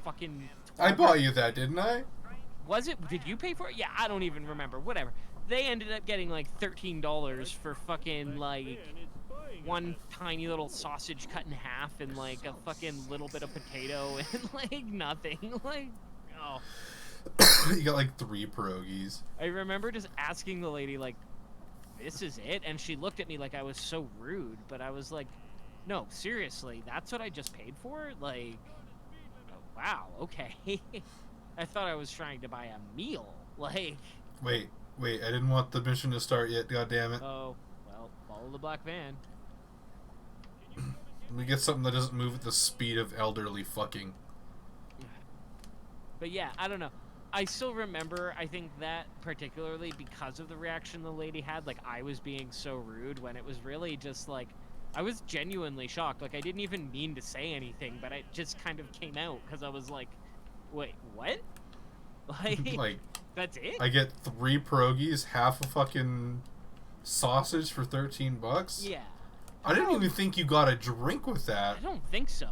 fucking... I bought you that, didn't I? Was it? Did you pay for it? Yeah, I don't even remember. Whatever. They ended up getting, like, $13 for fucking, like, one tiny little sausage cut in half and, like, a fucking little bit of potato and, like, nothing. Like, oh. You got, like, 3 pierogies. I remember just asking the lady, like, this is it? And she looked at me like I was so rude, but I was like, no, seriously, that's what I just paid for? Like, oh, wow, okay. I thought I was trying to buy a meal. Like... Wait, I didn't want the mission to start yet, goddammit. Oh, well, follow the black van. Let me get something that doesn't move at the speed of elderly fucking. But yeah, I don't know. I still remember, I think that particularly because of the reaction the lady had, like, I was being so rude when it was really just, like, I was genuinely shocked. Like, I didn't even mean to say anything, but it just kind of came out because I was like, wait, what? Like, that's it? I get 3 pierogies, half a fucking sausage for $13? Yeah. I didn't even think you got a drink with that. I don't think so.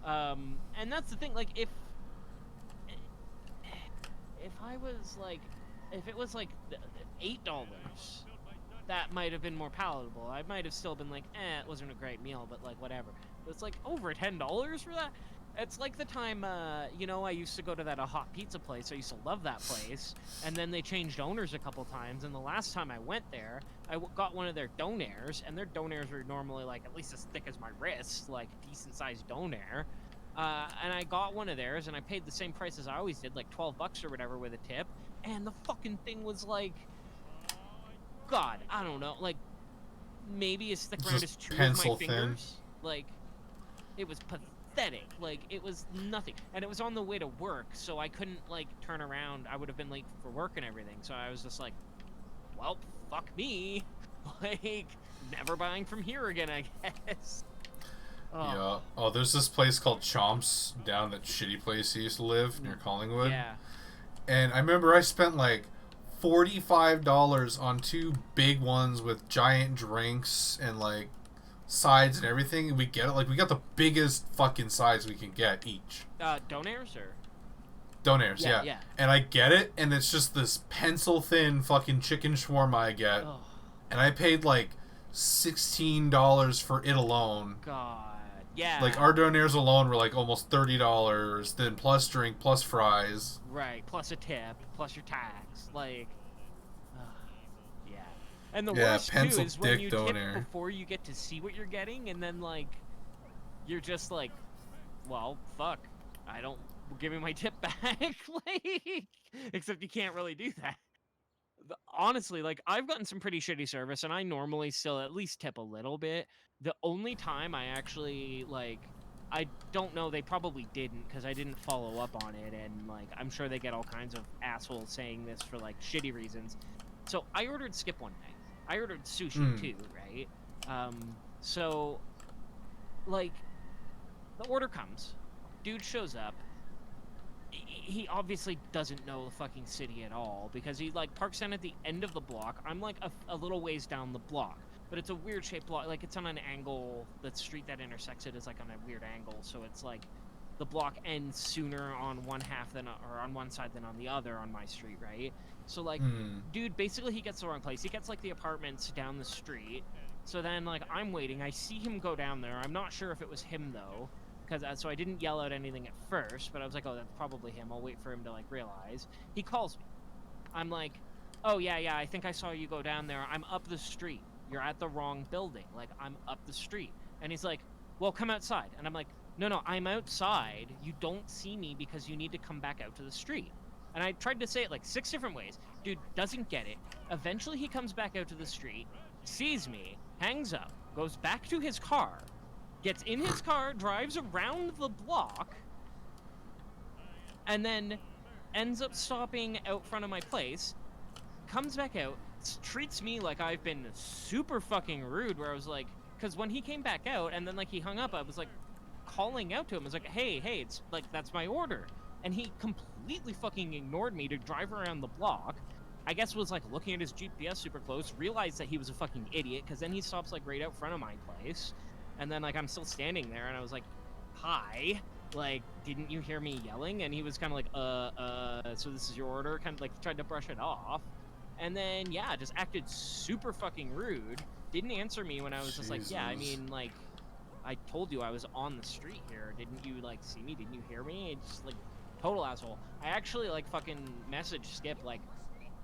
And that's the thing, like, if I was, like, if it was, like, $8, that might have been more palatable. I might have still been like, it wasn't a great meal, but, like, whatever. But it's, like, over $10 for that? It's like the time, you know, I used to go to that a hot pizza place. I used to love that place. And then they changed owners a couple times. And the last time I went there, I got one of their donairs. And their donairs were normally, like, at least as thick as my wrist. Like, decent-sized donair. And I got one of theirs, and I paid the same price as I always did, like $12 or whatever with a tip. And the fucking thing was, like... God, I don't know. Like, maybe as thick around as 2 of my fingers. Like, it was pathetic. Like, it was nothing. And it was on the way to work, so I couldn't, like, turn around. I would have been late for work and everything. So I was just like, well, fuck me. Like, never buying from here again, I guess. Oh. Yeah. Oh, there's this place called Chomps down that shitty place he used to live near Collingwood. Yeah. And I remember I spent, like, $45 on 2 big ones with giant drinks and, like, sides and everything, and we get it. Like, we got the biggest fucking sides we can get each. Donairs or? Donairs, yeah. And I get it, and it's just this pencil-thin fucking chicken shawarma I get. Oh. And I paid, like, $16 for it alone. God. Yeah. Like, our donairs alone were, like, almost $30, then plus drink, plus fries. Right, plus a tip, plus your tax. Like, yeah. And the Yeah, worst, too, pencil is when dick you donair. tip before you get to see what you're getting, and then, like, you're just like, well, fuck. I don't give me my tip back. Like, except you can't really do that. Honestly, like, I've gotten some pretty shitty service, and I normally still at least tip a little bit. The only time I actually, like, I don't know, they probably didn't, because I didn't follow up on it, and, like, I'm sure they get all kinds of assholes saying this for, like, shitty reasons. So, I ordered skip one night. I ordered sushi, too, right? So, like, the order comes. Dude shows up. He obviously doesn't know the fucking city at all, because he, like, parks down at the end of the block. I'm, like, a little ways down the block, but it's a weird shaped block. Like, it's on an angle. The street that intersects it is, like, on a weird angle, so it's, like, the block ends sooner on one half than, or on one side than on the other on my street, right? So, like, dude, basically he gets the wrong place. He gets, like, the apartments down the street. So then, like, I'm waiting. I see him go down there. I'm not sure if it was him, though. So I didn't yell out anything at first, but I was like, oh, that's probably him. I'll wait for him to, like, realize. He calls me. I'm like, oh, yeah, I think I saw you go down there. I'm up the street. You're at the wrong building. Like, I'm up the street. And he's like, well, come outside. And I'm like, no, I'm outside. You don't see me because you need to come back out to the street. And I tried to say it, like, 6 different ways. Dude doesn't get it. Eventually he comes back out to the street, sees me, hangs up, goes back to his car, gets in his car, drives around the block, and then ends up stopping out front of my place, comes back out, treats me like I've been super fucking rude, where I was like, because when he came back out, and then, like, he hung up, I was, like, calling out to him. I was like, hey, it's, like, that's my order. And he completely fucking ignored me to drive around the block. I guess was, like, looking at his GPS super close, realized that he was a fucking idiot, because then he stops, like, right out front of my place. And then, like, I'm still standing there, and I was like, hi, like, didn't you hear me yelling? And he was kind of like, so this is your order? Kind of, like, tried to brush it off. And then, yeah, just acted super fucking rude. Didn't answer me when I was just like, yeah, I mean, like, I told you I was on the street here. Didn't you, like, see me? Didn't you hear me? It's just, like, total asshole. I actually, like, fucking messaged Skip, like,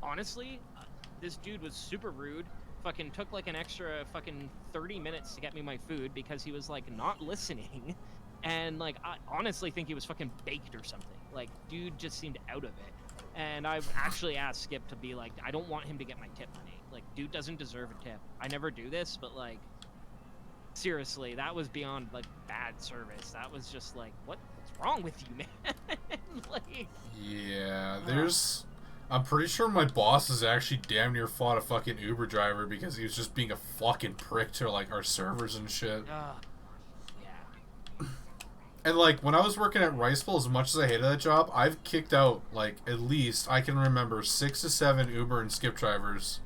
honestly, this dude was super rude. Fucking took, like, an extra fucking 30 minutes to get me my food because he was, like, not listening. And, like, I honestly think he was fucking baked or something. Like, dude just seemed out of it. And I've actually asked Skip to be like, I don't want him to get my tip money. Like, dude doesn't deserve a tip. I never do this, but, like, seriously, that was beyond, like, bad service. That was just like, what's wrong with you, man? Like, yeah, there's... I'm pretty sure my boss has actually damn near fought a fucking Uber driver because he was just being a fucking prick to, like, our servers and shit. yeah. And, like, when I was working at Riceville, as much as I hated that job, I've kicked out, like, at least, I can remember, 6 to 7 Uber and Skip drivers.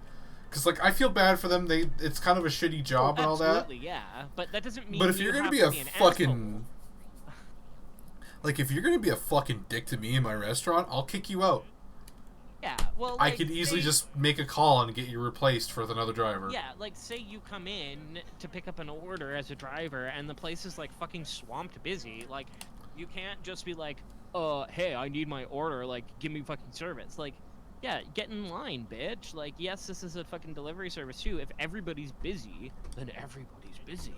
Because, like, I feel bad for them. It's kind of a shitty job and all that. Absolutely, yeah. But that doesn't mean But if you're going to be a fucking... Like, if you're going to be a fucking dick to me in my restaurant, I'll kick you out. Yeah, well, like, I could easily just make a call and get you replaced with another driver. Yeah, like, say you come in to pick up an order as a driver, and the place is, like, fucking swamped busy. Like, you can't just be like, hey, I need my order, like, give me fucking service. Like, yeah, get in line, bitch. Like, yes, this is a fucking delivery service, too. If everybody's busy, then everybody's busy.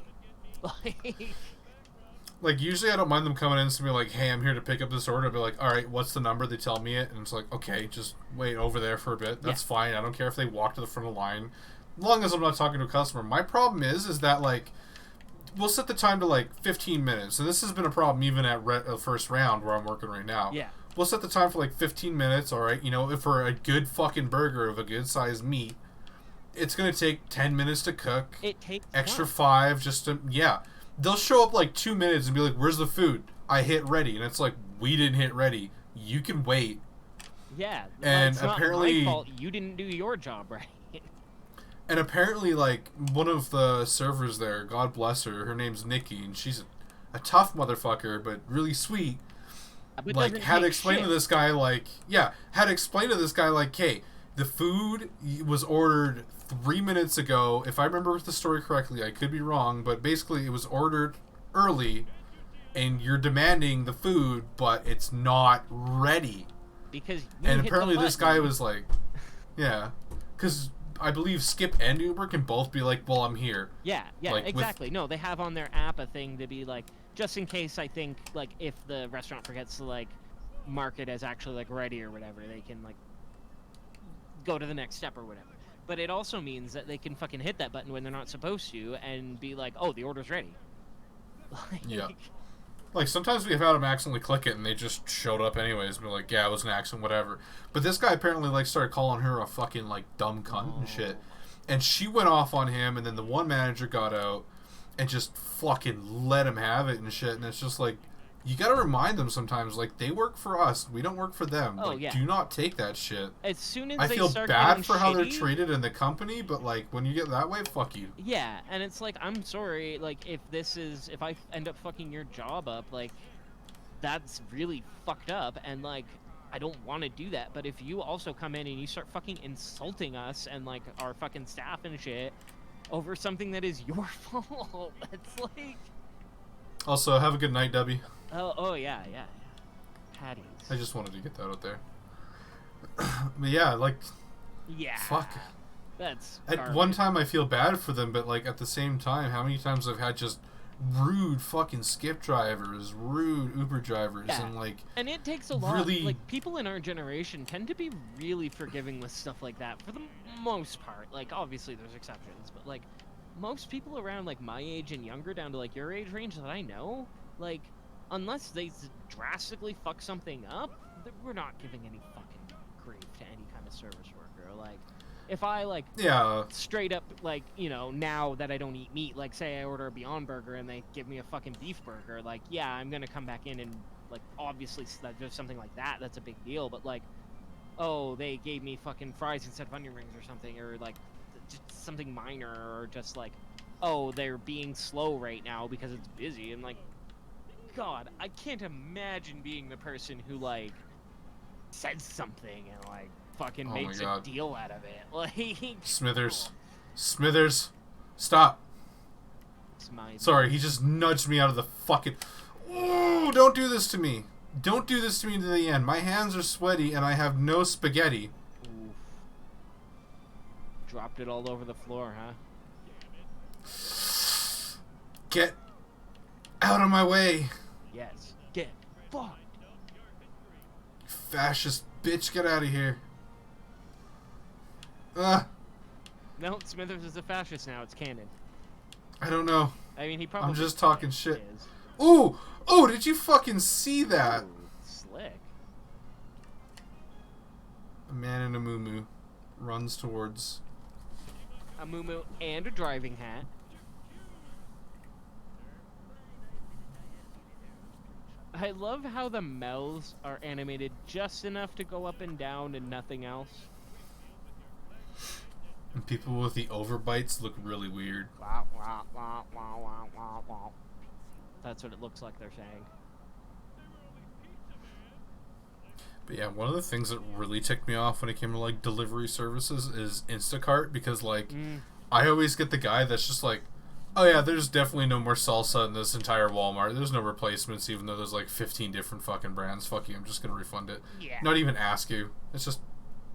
Like, usually I don't mind them coming in and be like, hey, I'm here to pick up this order. I'll be like, alright, what's the number? They tell me it, and it's like, okay, just wait over there for a bit. That's fine. I don't care if they walk to the front of the line. As long as I'm not talking to a customer. My problem is that, like, we'll set the time to, like, 15 minutes. And this has been a problem even at first round where I'm working right now. Yeah. We'll set the time for, like, 15 minutes, alright? You know, if for a good fucking burger of a good sized meat, it's going to take 10 minutes to cook. It takes extra 5 just to, yeah. They'll show up like 2 minutes and be like, where's the food? I hit ready. And it's like, we didn't hit ready. You can wait. Yeah. And it's apparently... not my fault. You didn't do your job right. And apparently, like, one of the servers there, God bless her name's Nikki, and she's a tough motherfucker, but really sweet. But like, had to explain to this guy, like, hey, the food was ordered 3 minutes ago. If I remember the story correctly, I could be wrong, but basically it was ordered early, and you're demanding the food, but it's not ready. Because and apparently this guy was like, yeah, because I believe Skip and Uber can both be like, well, I'm here. Yeah, like, exactly. No, they have on their app a thing to be like, just in case, I think, like, if the restaurant forgets to, like, mark it as actually like ready or whatever. They can like go to the next step or whatever. But it also means that they can fucking hit that button when they're not supposed to and be like, oh, the order's ready. Like, Yeah. Like, sometimes we've had them accidentally click it and they just showed up anyways. And be like, yeah, it was an accident, whatever. But this guy apparently, like, started calling her a fucking, like, dumb cunt and shit. And she went off on him, and then the one manager got out and just fucking let him have it and shit. And it's just like, you gotta remind them sometimes, like, they work for us. We don't work for them. Oh, like, yeah. do not take that shit. As soon as I they feel start bad getting for how they're shitty- treated in the company, but, like, when you get that way, fuck you. Yeah, and it's like, I'm sorry, like, if I end up fucking your job up, like, that's really fucked up, and, like, I don't want to do that, but if you also come in and you start fucking insulting us and, like, our fucking staff and shit over something that is your fault, it's like... Also, have a good night, Debbie. Oh, yeah. Patties. I just wanted to get that out there. But yeah, like... Yeah. Fuck. That's At garbage. one time I feel bad for them, but like at the same time, how many times I've had just rude fucking skip drivers, rude Uber drivers, Yeah. and like... And it takes a lot. Really... Like, people in our generation tend to be really forgiving with stuff like that for the most part. Like, obviously there's exceptions, but like, most people around like my age and younger, down to like your age range that I know, like, unless they drastically fuck something up, we're not giving any fucking grief to any kind of service worker. Like, if I like Yeah. straight up, like, you know, now that I don't eat meat, like, say I order a Beyond Burger and they give me a fucking beef burger, like, yeah, I'm gonna come back in and, like, obviously there's something like that, that's a big deal, but, like, oh, they gave me fucking fries instead of onion rings or something, or, like, just something minor, or just, like, oh, they're being slow right now because it's busy, and, like, God, I can't imagine being the person who, like, says something and, like, fucking Oh my makes a God. deal out of it. Like, Smithers. Smithers. Stop. it's my Sorry, he just nudged me out of the fucking... Ooh, don't do this to me. Don't do this to me to the end. My hands are sweaty and I have no spaghetti. Oof. Dropped it all over the floor, huh? Get out of my way. Yes. Get fucked. Fascist bitch, get out of here. No, Smithers is a fascist now. It's canon. I don't know. I mean, he probably... I'm just talking shit. is. Ooh! Oh, did you fucking see that? Ooh, slick. A man in a muumuu runs towards... A muumuu and a driving hat. I love how the mouths are animated just enough to go up and down and nothing else. And people with the overbites look really weird. Wah, wah, wah, wah, wah, wah, wah. That's what it looks like they're saying. But yeah, one of the things that really ticked me off when it came to like delivery services is Instacart, because like I always get the guy that's just like, oh yeah, there's definitely no more salsa in this entire Walmart. There's no replacements, even though there's like 15 different fucking brands. Fuck you, I'm just gonna refund it. Yeah. Not even ask you. It's just,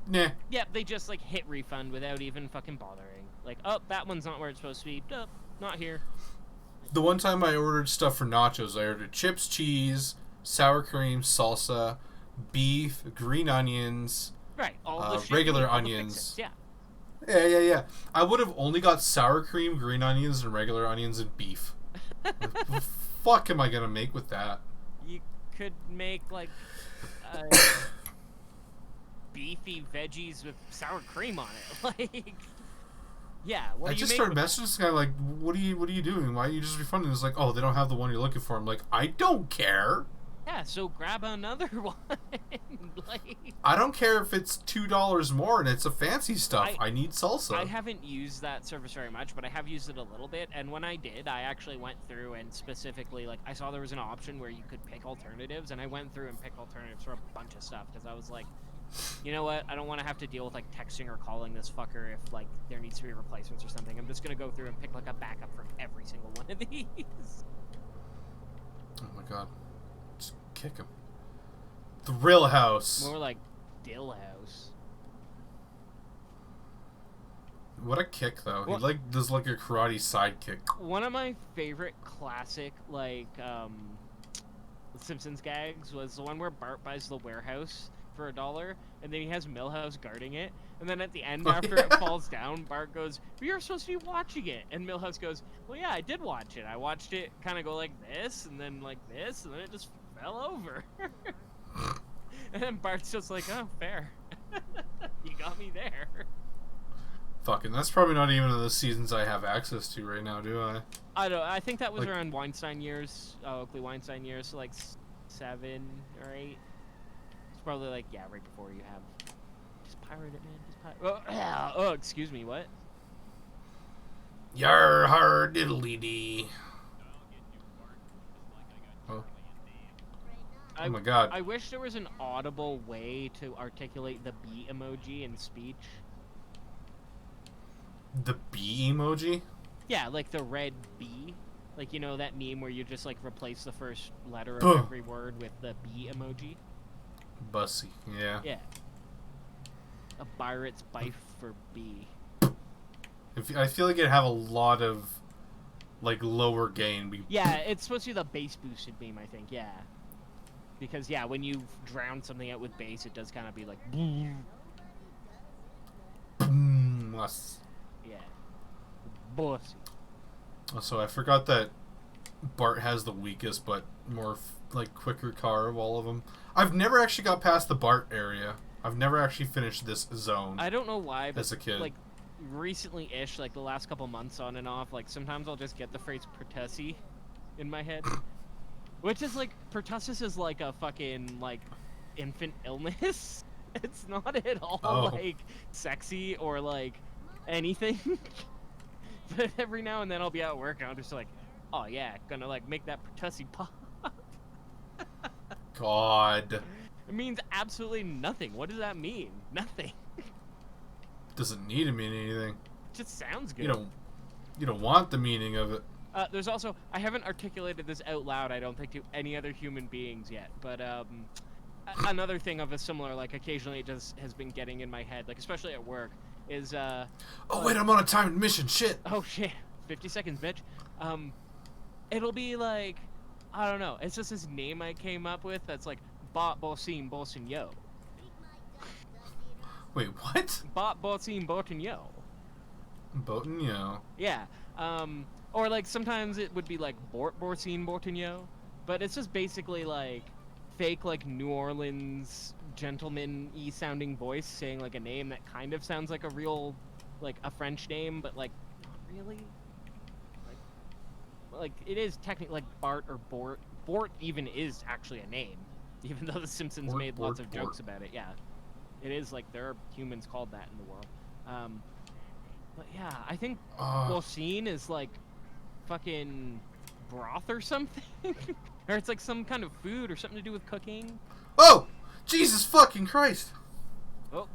nah. Yeah, they just like hit refund without even fucking bothering. Like, oh, that one's not where it's supposed to be. Nope, not here. The one time I ordered stuff for nachos, I ordered chips, cheese, sour cream, salsa, beef, green onions, Right, all the shit regular you need, all the onions. fixins. Yeah. Yeah. I would have only got sour cream, green onions, and regular onions and beef. What the fuck am I gonna make with that? You could make like beefy veggies with sour cream on it. Like, yeah. What I do you just make started with messaging this guy like, what are you doing? Why are you just refunding? It's like, oh, they don't have the one you're looking for. I'm like, I don't care. Yeah, so grab another one. Like, I don't care if it's $2 more and it's a fancy stuff. I need salsa. I haven't used that service very much, but I have used it a little bit. And when I did, I actually went through and specifically, like, I saw there was an option where you could pick alternatives, and I went through and picked alternatives for a bunch of stuff because I was like, you know what? I don't want to have to deal with like texting or calling this fucker if like there needs to be replacements or something. I'm just gonna go through and pick like a backup from every single one of these. Oh my god. Just kick him. Thrill House. More like Dill House. What a kick, though. What? He like does like a karate sidekick. One of my favorite classic like Simpsons gags was the one where Bart buys the warehouse for $1, and then he has Milhouse guarding it, and then at the end, Oh, after it yeah. falls down, Bart goes, "But you're supposed to be watching it," and Milhouse goes, "Well, yeah, I did watch it. I watched it kind of go like this, and then like this, and then it just fell over." And then Bart's just like, "Oh, fair. You got me there." Fucking, that's probably not even the seasons I have access to right now, do I? I don't. I think that was Like- around Weinstein years, Oakley Weinstein years, so like 7 or 8. It's probably like right before you have. Just pirate it, man. Just pirate. Oh, excuse me. What? Yar har diddly dee. Oh. Oh my god. I wish there was an audible way to articulate the bee emoji in speech. The bee emoji? Yeah, like the red bee. Like, you know that meme where you just like replace the first letter of Ugh. every word with the bee emoji? Bussy, yeah. Yeah. A pirate's bife for bee. I feel like it'd have a lot of, like, lower gain. Yeah, it's supposed to be the bass boosted meme, I think, yeah. Because, yeah, when you drown something out with bass, it does kind of be like... Yeah. Bossy. So I forgot that Bart has the weakest but more, like, quicker car of all of them. I've never actually got past the Bart area. I've never actually finished this zone. I don't know why, but, as a kid. like, recently-ish, like, the last couple months on and off, like, sometimes I'll just get the phrase pertussis in my head. Which is, like, pertussis is, like, a fucking, like, infant illness. It's not at all, like, sexy or, like, anything. But every now and then I'll be at work and I'll just, like, oh, yeah, gonna, like, make that pertussis pop. God. It means absolutely nothing. What does that mean? Nothing. Doesn't need to mean anything. It just sounds good. You don't want the meaning of it. There's also, I haven't articulated this out loud, I don't think, to any other human beings yet, but another thing of a similar, like, occasionally it just has been getting in my head, like, especially at work, is, oh, wait, I'm on a timed mission, shit! Oh, shit. 50 seconds, bitch. It'll be, like, I don't know, it's just this name I came up with that's, like, Bot Bosin Bosin Yo. Wait, what? Bot Bosin Botin Yo. Botin yo. Yeah, or, like, sometimes it would be, like, Bort Borsin Bortigno, but it's just basically, like, fake, like, New Orleans gentleman-y sounding voice saying, like, a name that kind of sounds like a real, like, a French name, but, like, not really? Like, it is technically, like, Bart or Bort. Bort even is actually a name, even though the Simpsons made lots of jokes about it, yeah. It is, like, there are humans called that in the world. But yeah, I think Bocine is like fucking broth or something. Or it's like some kind of food or something to do with cooking. Oh! Jesus fucking Christ! Oh.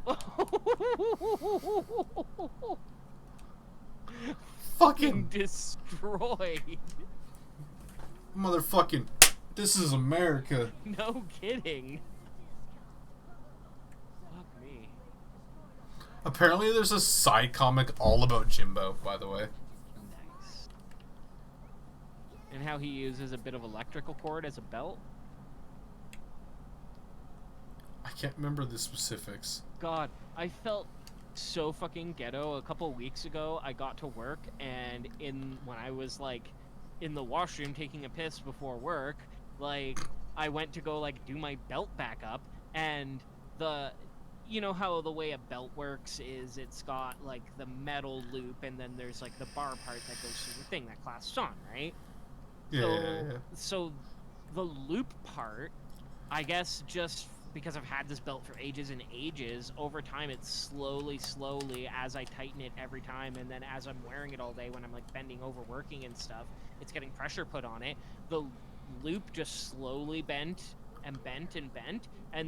Fucking destroyed. Motherfucking. This is America. No kidding. Apparently there's a side comic all about Jimbo, by the way. Nice. And how he uses a bit of electrical cord as a belt. I can't remember the specifics. God, I felt so fucking ghetto. A couple weeks ago, I got to work, and when I was, like, in the washroom taking a piss before work, like, I went to go, like, do my belt back up, and you know how the way a belt works is it's got, like, the metal loop, and then there's, like, the bar part that goes through the thing that clasps on, right? Yeah. So the loop part, I guess, just because I've had this belt for ages and ages, over time it's slowly, as I tighten it every time, and then as I'm wearing it all day when I'm, like, bending over working and stuff, it's getting pressure put on it. The loop just slowly bent, and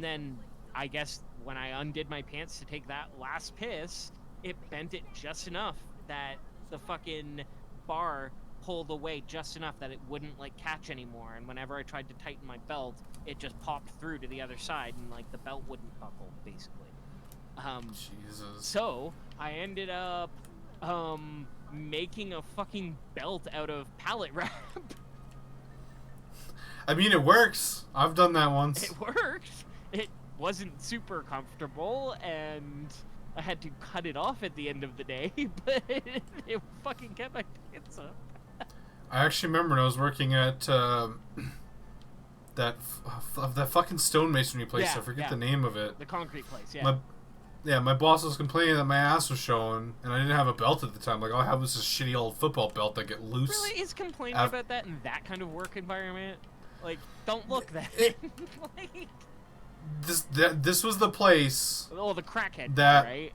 then I guess when I undid my pants to take that last piss, it bent it just enough that the fucking bar pulled away just enough that it wouldn't, like, catch anymore, and whenever I tried to tighten my belt, it just popped through to the other side, and, like, the belt wouldn't buckle, basically. Jesus. So, I ended up, making a fucking belt out of pallet wrap. I mean, it works. I've done that once. It worked. It wasn't super comfortable, and I had to cut it off at the end of the day, but it fucking kept my pants up. I actually remember when I was working at that fucking stonemasonry place. Yeah, I forget yeah. the name of it. The concrete place, yeah. My boss was complaining that my ass was showing, and I didn't have a belt at the time. Like, all I had was this shitty old football belt that get loose. Really? Is complaining about that in that kind of work environment? Like, don't look that. Like, this was the place. oh, the crackhead, that, right?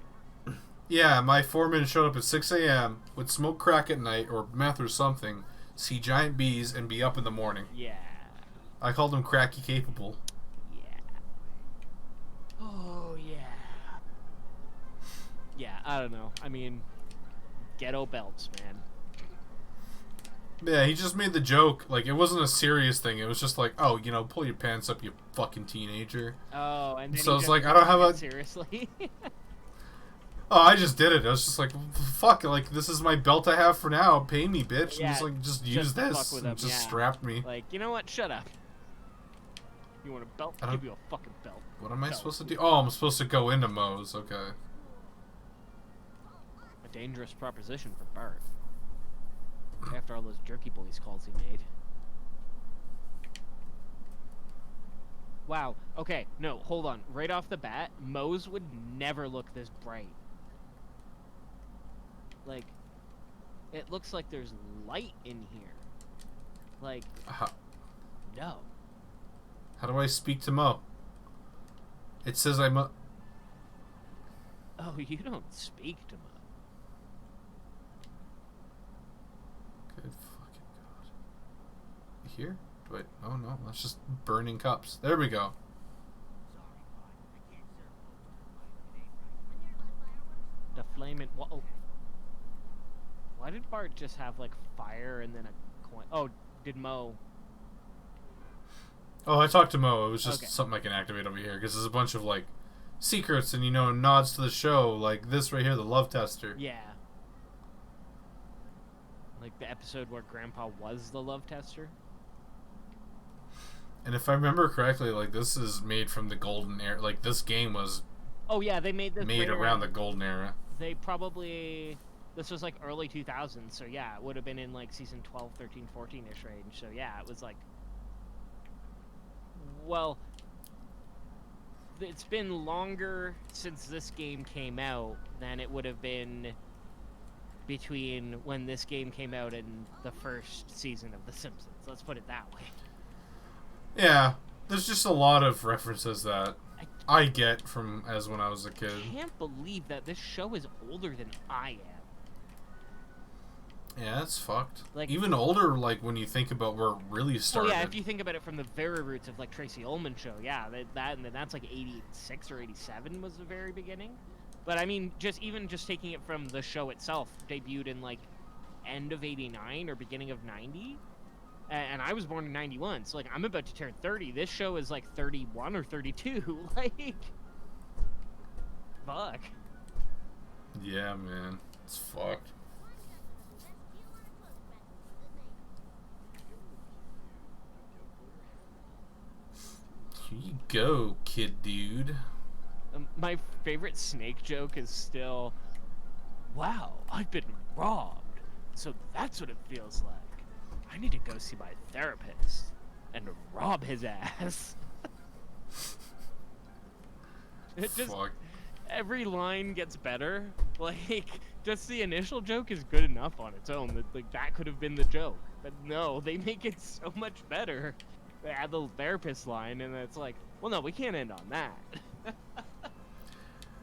Yeah, my foreman showed up at 6 a.m., would smoke crack at night, or meth or something, see giant bees, and be up in the morning. Yeah. I called him cracky capable. Yeah. Oh, yeah. Yeah, I don't know. I mean, ghetto belts, man. Yeah, he just made the joke. Like, it wasn't a serious thing. It was just like, oh, you know, pull your pants up, you fucking teenager. Oh, and then so it's like, I don't have a... Seriously? Oh, I just did it. I was just like, fuck, like, this is my belt I have for now. Pay me, bitch. Yeah, and just use this. Fuck with And him, just strap me. Like, you know what? Shut up. You want a belt? I'll give you a fucking belt. What am I supposed to do? Oh, I'm supposed to go into Moe's. Okay. A dangerous proposition for Bart. After all those jerky boys calls he made. Wow. Okay, no, hold on. Right off the bat, Moe's would never look this bright. Like, it looks like there's light in here. Like, no. How do I speak to Mo? It says I'm a... Oh, you don't speak to Mo. Good fucking god. Here? Wait, oh no, that's just burning cups. There we go. The flaming... Whoa. Why did Bart just have, like, fire and then a coin? Oh, did Mo... Oh, I talked to Mo. It was just Okay. something I can activate over here, because there's a bunch of, like, secrets and, you know, nods to the show, like this right here, the love tester. Yeah. Like the episode where Grandpa was the love tester? And if I remember correctly, like, this is made from the golden era. Like, this game was Oh, yeah, they made this made right around the golden era. They probably... This was, like, early 2000s, so yeah, it would have been in, like, season 12, 13, 14-ish range. So, yeah, it was, like... Well... It's been longer since this game came out than it would have been between when this game came out and the first season of The Simpsons. Let's put it that way. Yeah, there's just a lot of references that I get from as when I was a kid. I can't believe that this show is older than I am. Yeah, that's fucked. Like, even older, like, when you think about where it really started. Well, yeah, if you think about it from the very roots of, like, Tracy Ullman show, yeah, that and then that's, like, 86 or 87 was the very beginning. But, I mean, just taking it from the show itself, debuted in, like, end of 89 or beginning of 90. And I was born in 91, so, like, I'm about to turn 30. This show is, like, 31 or 32. Like, fuck. Yeah, man. It's fucked. Here you go, kid dude. My favorite Snake joke is still, wow, I've been robbed. So that's what it feels like. I need to go see my therapist and rob his ass. It just... Fuck. Every line gets better. Like, just the initial joke is good enough on its own. That could have been the joke. But no, they make it so much better. They add the therapist line, and it's like, well, no, we can't end on that.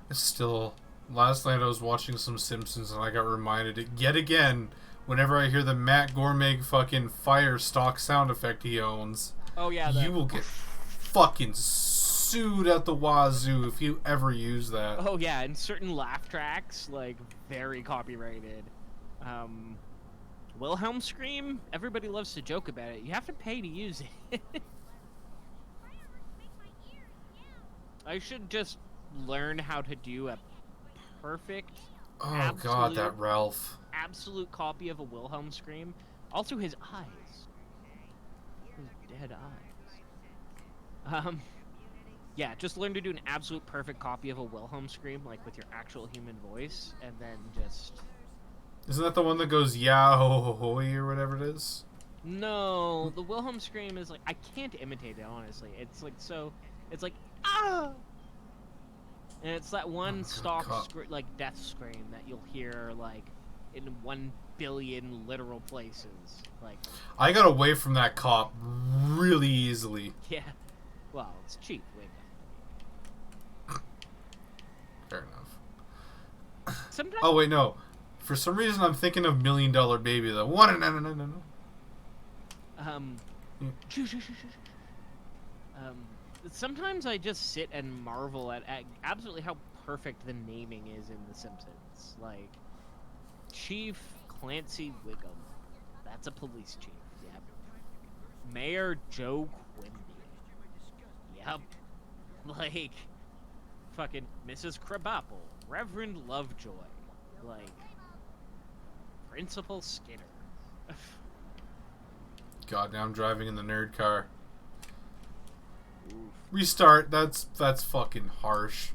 It's still... Last night I was watching some Simpsons, and I got reminded yet again whenever I hear the Matt Gourmet fucking fire stock sound effect he owns. Oh, yeah. You will get fucking sued at the wazoo if you ever use that. Oh, yeah, and certain laugh tracks, like, very copyrighted. Wilhelm Scream, everybody loves to joke about it. You have to pay to use it. I should just learn how to do a perfect, Oh god, that Ralph. absolute copy of a Wilhelm Scream. Also his eyes. Those dead eyes. Yeah, just learn to do an absolute perfect copy of a Wilhelm scream, like with your actual human voice, and then just... Isn't that the one that goes "yeah ho ho hoy" or whatever it is? No, the Wilhelm scream is like, I can't imitate it, honestly. It's like, so, it's like, ah! And it's that one stock, like, death scream that you'll hear, like, in 1 billion literal places. Like, I got away from that cop really easily. yeah. Well, it's cheap, wait. Fair enough. Sometimes... Oh, wait, no. For some reason, I'm thinking of $1 Million Baby, though. No. Sometimes I just sit and marvel at absolutely how perfect the naming is in The Simpsons. Like, Chief Clancy Wiggum. That's a police chief. Yep. Mayor Joe Quimby. Yep. Like, fucking Mrs. Krabappel. Reverend Lovejoy. Like, Principal Skinner. God, now I'm driving in the nerd car. Oof. Restart. That's fucking harsh.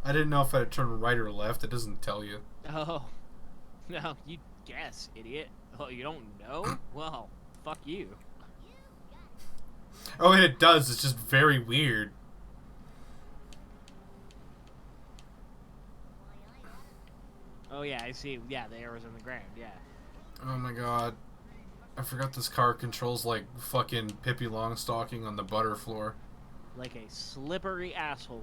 I didn't know if I had to turn right or left. It doesn't tell you. Oh. No, you guess, idiot. Oh, you don't know? Well, fuck you. Oh, and it does. It's just very weird. Oh, yeah, I see. Yeah, the arrow's on the ground, yeah. Oh my god. I forgot this car controls like fucking Pippi Longstocking on the butter floor. Like a slippery asshole.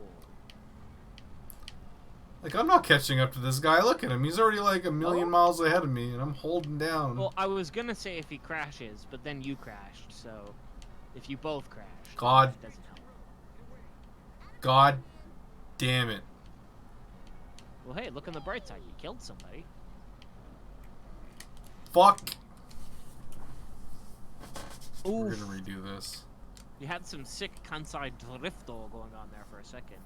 Like, I'm not catching up to this guy. Look at him. He's already like 1 million miles ahead of me, and I'm holding down. Well, I was gonna say if he crashes, but then you crashed, so if you both crash, God. that doesn't help. God damn it. Well, hey, look on the bright side. You killed somebody. Fuck. Oof. We're gonna redo this. You had some sick Kansai drifto going on there for a second.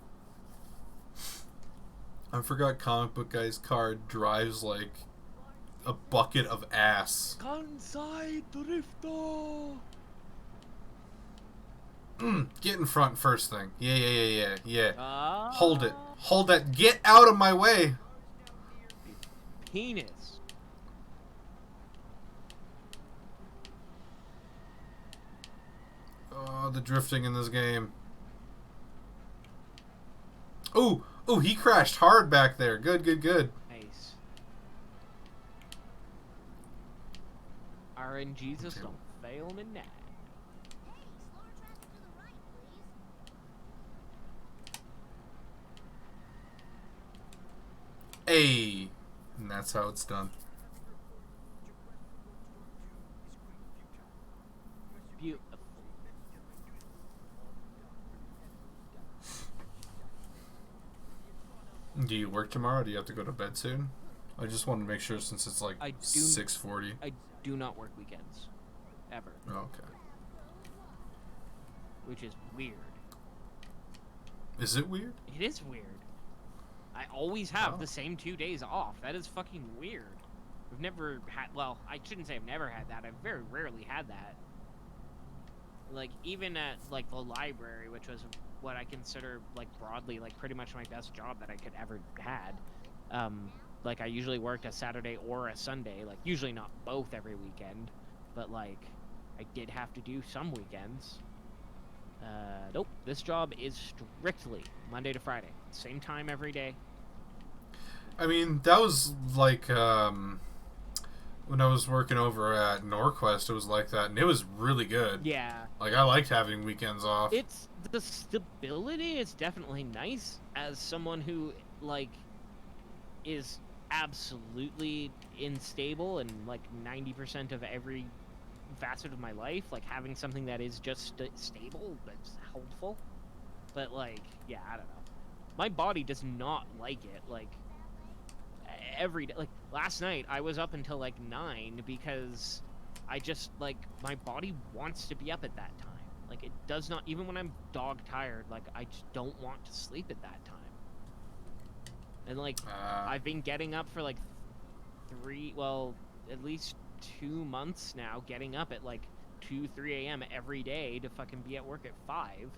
I forgot Comic Book Guy's car drives like a bucket of ass. Kansai drifto. Get in front first thing. Yeah. Ah. Hold it. Hold that. Get out of my way. Penis. Oh, the drifting in this game. Ooh, he crashed hard back there. Good. Nice. RNGesus don't fail me now. Hey, and that's how it's done. Beautiful. Do you work tomorrow? Do you have to go to bed soon? I just wanted to make sure since it's like 6:40. I do not work weekends. Ever. Oh, okay. Which is weird. Is it weird? It is weird. I always have the same 2 days off. That is fucking weird. I've never had, well, I shouldn't say I've never had that. I've very rarely had that. Like, even at, like, the library, which was what I consider, like, broadly, like, pretty much my best job that I could ever had. Like, I usually worked a Saturday or a Sunday. Like, usually not both every weekend. But, like, I did have to do some weekends. Nope. This job is strictly Monday to Friday. Same time every day. I mean, that was like when I was working over at Norquest, it was like that, and it was really good. Yeah. Like, I liked having weekends off. It's the stability is definitely nice as someone who, like, is absolutely unstable in like 90% of every facet of my life. Like, having something that is just stable, that's helpful. But, like, yeah, I don't know. My body does not like it. Like, every day, like, last night I was up until like 9 because I just, like, my body wants to be up at that time. Like, it does not, even when I'm dog tired, like, I just don't want to sleep at that time. And, like, I've been getting up for like at least 2 months now, getting up at like 2, 3 a.m. every day to fucking be at work at 5.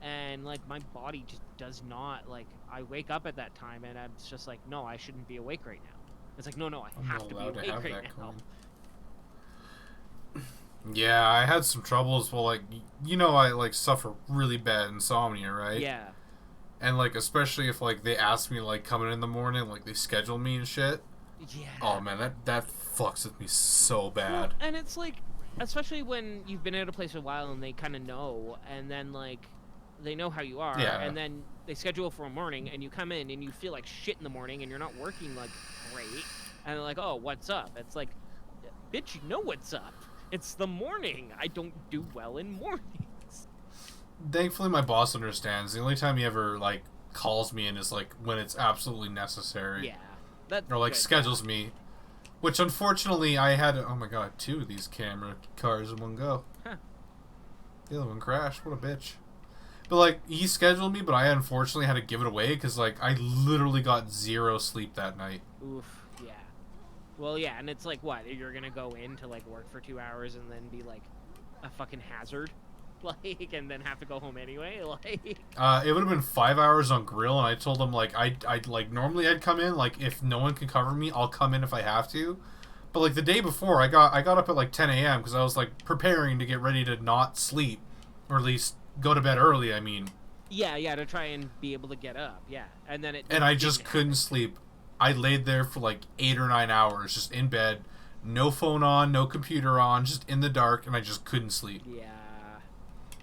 And, like, my body just does not, like, I wake up at that time and I'm just like, no, I shouldn't be awake right now. It's like, no, I I'm have not to be allowed to awake have right that now. coin. Yeah, I had some troubles. Well, like, you know, I, like, suffer really bad insomnia, right? Yeah. And, like, especially if, like, they ask me, like, coming in the morning, like, they schedule me and shit. Yeah. Oh, man, that fucks with me so bad. Well, and it's like, especially when you've been at a place a while and they kind of know, and then, like, they know how you are, Yeah. and then they schedule for a morning, and you come in and you feel like shit in the morning, and you're not working, like, great, and they're like, oh, what's up? It's like, bitch, you know what's up. It's the morning. I don't do well in mornings. Thankfully, my boss understands. The only time he ever, like, calls me in is, like, when it's absolutely necessary. Yeah. That's or, like, good. schedules me. Which, unfortunately, I had... Oh, my God. 2 of these camera cars in one go. Huh. The other one crashed. What a bitch. But, like, he scheduled me, but I unfortunately had to give it away because, like, I literally got 0 sleep that night. Oof, yeah. Well, yeah, and it's like, what? You're gonna go in to, like, work for 2 hours and then be, like, a fucking hazard? Like, and then have to go home anyway? Like... It would have been 5 hours on grill, and I told him, like, I'd like, normally I'd come in, like, if no one can cover me, I'll come in if I have to. But, like, the day before, I got up at, like, 10 a.m. because I was, like, preparing to get ready to not sleep. Or at least go to bed early, I mean. Yeah, to try and be able to get up, yeah. And then it... And I just couldn't sleep. I laid there for, like, 8 or 9 hours, just in bed. No phone on, no computer on, just in the dark, and I just couldn't sleep. Yeah.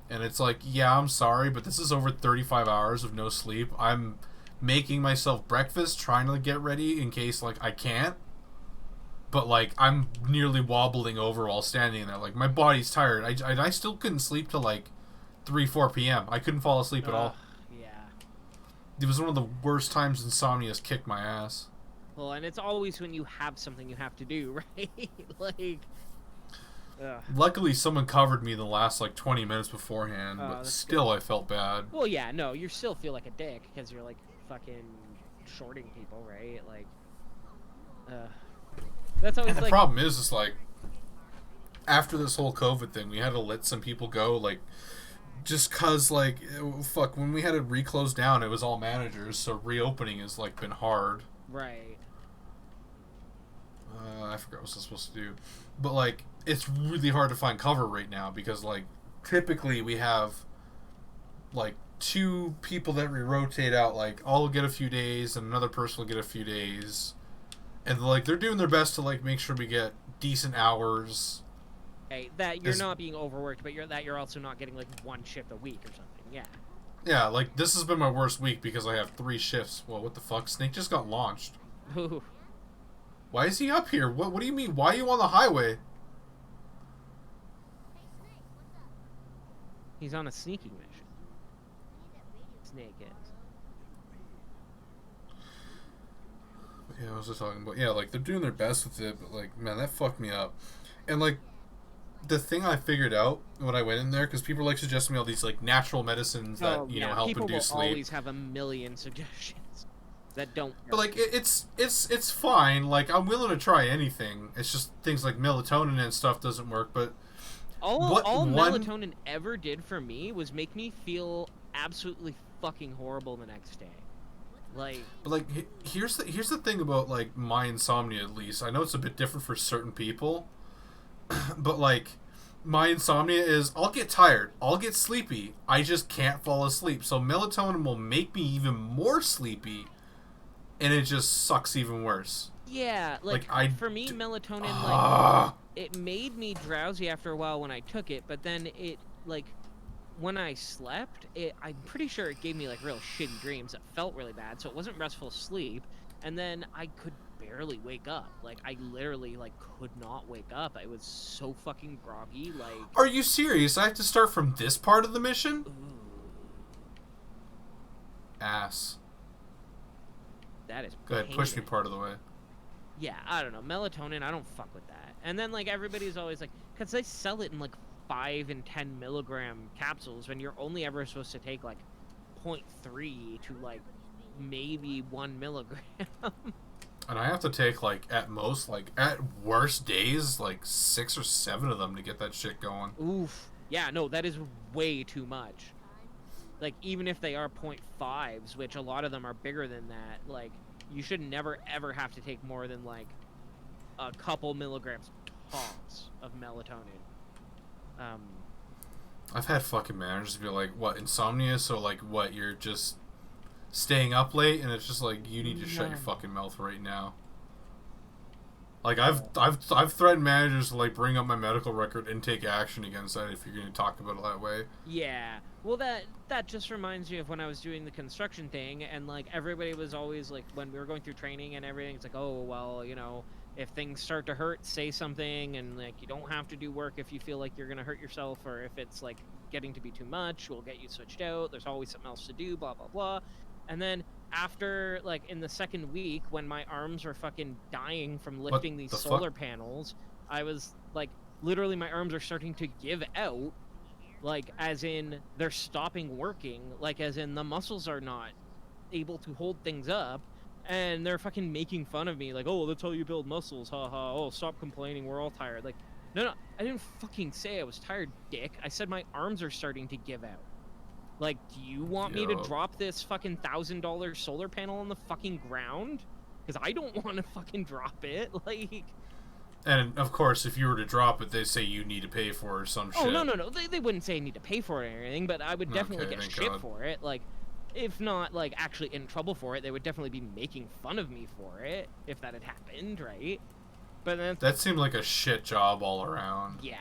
And it's like, yeah, I'm sorry, but this is over 35 hours of no sleep. I'm making myself breakfast, trying to get ready in case, like, I can't. But, like, I'm nearly wobbling over while standing there. Like, my body's tired. I still couldn't sleep till, like, 3, 4 p.m. I couldn't fall asleep at all. Yeah. It was one of the worst times insomnia's kicked my ass. Well, and it's always when you have something you have to do, right? Like... Luckily, someone covered me the last, like, 20 minutes beforehand, but still good. I felt bad. Well, yeah, no, you still feel like a dick because you're, like, fucking shorting people, right? Like, that's always, and the problem is, like, after this whole COVID thing, we had to let some people go, like, just cause, like, fuck, when we had it reclosed down, it was all managers, so reopening has, like, been hard. Right. I forgot what I was supposed to do. But, like, it's really hard to find cover right now because, like, typically we have, like, 2 people that we rotate out. Like, I'll get a few days and another person will get a few days. And, like, they're doing their best to, like, make sure we get decent hours. Hey, that you're not being overworked, but you're also not getting, like, 1 shift a week or something. Yeah. Yeah, like, this has been my worst week because I have 3 shifts. Well, what the fuck? Snake just got launched. Ooh. Why is he up here? What do you mean? Why are you on the highway? He's on a sneaking mission. Snake is. Yeah, I was just talking about... Yeah, like, they're doing their best with it, but, like, man, that fucked me up. And, like, the thing I figured out when I went in there, because people, like, suggesting me all these, like, natural medicines that, you know, help induce sleep. People will always have a million suggestions that don't work. But, like, it's fine. Like, I'm willing to try anything. It's just things like melatonin and stuff doesn't work, but... All melatonin ever did for me was make me feel absolutely fucking horrible the next day. Like, but like, here's the thing about, like, my insomnia, at least. I know it's a bit different for certain people, but, like, my insomnia is I'll get tired, I'll get sleepy, I just can't fall asleep. So melatonin will make me even more sleepy, and it just sucks even worse. Yeah, like for me, melatonin, like, it made me drowsy after a while when I took it, but then it, like, when I slept, I'm pretty sure it gave me, like, real shitty dreams that felt really bad, so it wasn't restful sleep, and then I could barely wake up. Like, I literally, like, could not wake up. I was so fucking groggy, like... Are you serious? I have to start from this part of the mission? Ooh. Ass. That is... Go ahead, push me part of the way. Yeah, I don't know. Melatonin, I don't fuck with that. And then, like, everybody's always like... Because they sell it in, like, 5 and 10 milligram capsules when you're only ever supposed to take, like, 0.3 to, like, maybe 1 milligram. And I have to take, like, at most, like, at worst days, like, 6 or 7 of them to get that shit going. Oof. Yeah, no, that is way too much. Like, even if they are 0.5s, which a lot of them are bigger than that, like, you should never, ever have to take more than, like, a couple milligrams tops of melatonin. I've had fucking managers be like, what, insomnia? So, like, what, you're just staying up late? And it's just like, you need to shut your fucking mouth right now. Like, I've threatened managers to, like, bring up my medical record and take action against that if you're going to talk about it that way. Yeah. Well, that just reminds me of when I was doing the construction thing, and, like, everybody was always, like, when we were going through training and everything, it's like, oh, well, you know, if things start to hurt, say something, and, like, you don't have to do work if you feel like you're going to hurt yourself, or if it's, like, getting to be too much, we'll get you switched out, there's always something else to do, blah, blah, blah. And then after, like, in the second week, when my arms were fucking dying from lifting these solar panels, I was, like, literally my arms are starting to give out, like, as in they're stopping working, like, as in the muscles are not able to hold things up, and they're fucking making fun of me, like, oh, that's how you build muscles, haha, oh, stop complaining, we're all tired. Like, no, I didn't fucking say I was tired, dick. I said my arms are starting to give out. Like, do you want me to drop this fucking $1,000 solar panel on the fucking ground? Because I don't want to fucking drop it. Like... And, of course, if you were to drop it, they say you need to pay for it or some shit. Oh, no. They wouldn't say I need to pay for it or anything, but I would definitely get shit for it. Like, if not, like, actually in trouble for it, they would definitely be making fun of me for it, if that had happened, right? But then... That seemed like a shit job all around. Yeah.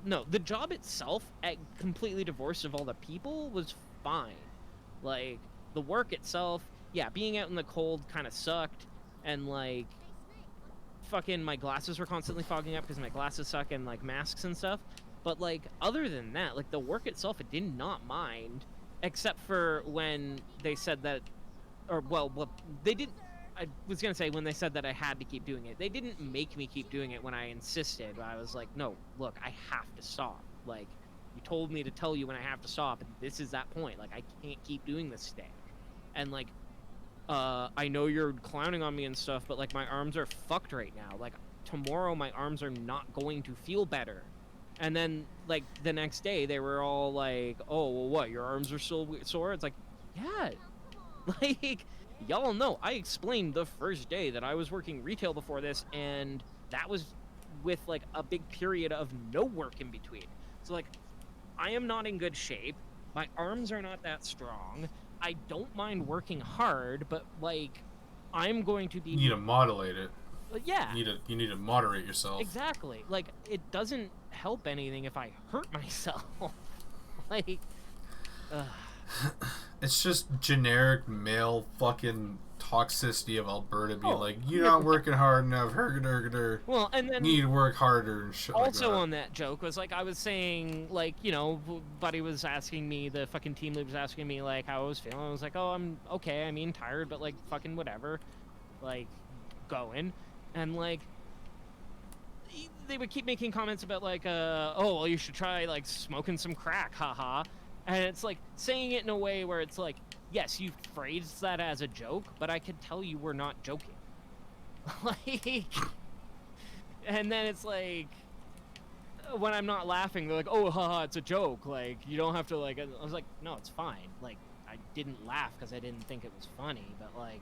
No, the job itself, completely divorced of all the people, was fine. Like, the work itself, yeah, being out in the cold kind of sucked, and, like, fucking my glasses were constantly fogging up because my glasses suck, and, like, masks and stuff. But, like, other than that, like, the work itself, I did not mind, except for when they said that, or, well, they didn't, I was going to say when they said that I had to keep doing it. They didn't make me keep doing it when I insisted. I was like, no, look, I have to stop. Like, you told me to tell you when I have to stop, and this is that point. Like, I can't keep doing this thing. And, like, I know you're clowning on me and stuff, but, like, my arms are fucked right now. Like, tomorrow my arms are not going to feel better. And then, like, the next day, they were all like, oh, well, what, your arms are still sore? It's like, yeah, like... Y'all know, I explained the first day that I was working retail before this, and that was with, like, a big period of no work in between. So, like, I am not in good shape. My arms are not that strong. I don't mind working hard, but, like, I'm going to be... You need to modulate it. Yeah. You need to moderate yourself. Exactly. Like, it doesn't help anything if I hurt myself. Like, It's just generic male fucking toxicity of Alberta being like, you're 100%. not working hard enough, well, and then you need to work harder and shit also like that. on that joke was, like, I was saying, like, you know, Buddy was asking me, the fucking team lead was asking me, like, how I was feeling. I was like, oh, I'm okay, I mean, tired, but, like, fucking whatever, like, going. And, like, they would keep making comments about, like, oh, well, you should try, like, smoking some crack, haha. And it's, like, saying it in a way where it's, like, yes, you phrased that as a joke, but I could tell you were not joking. Like, and then it's, like, when I'm not laughing, they're like, oh, haha, it's a joke. Like, you don't have to, like, I was like, no, it's fine. Like, I didn't laugh because I didn't think it was funny, but, like,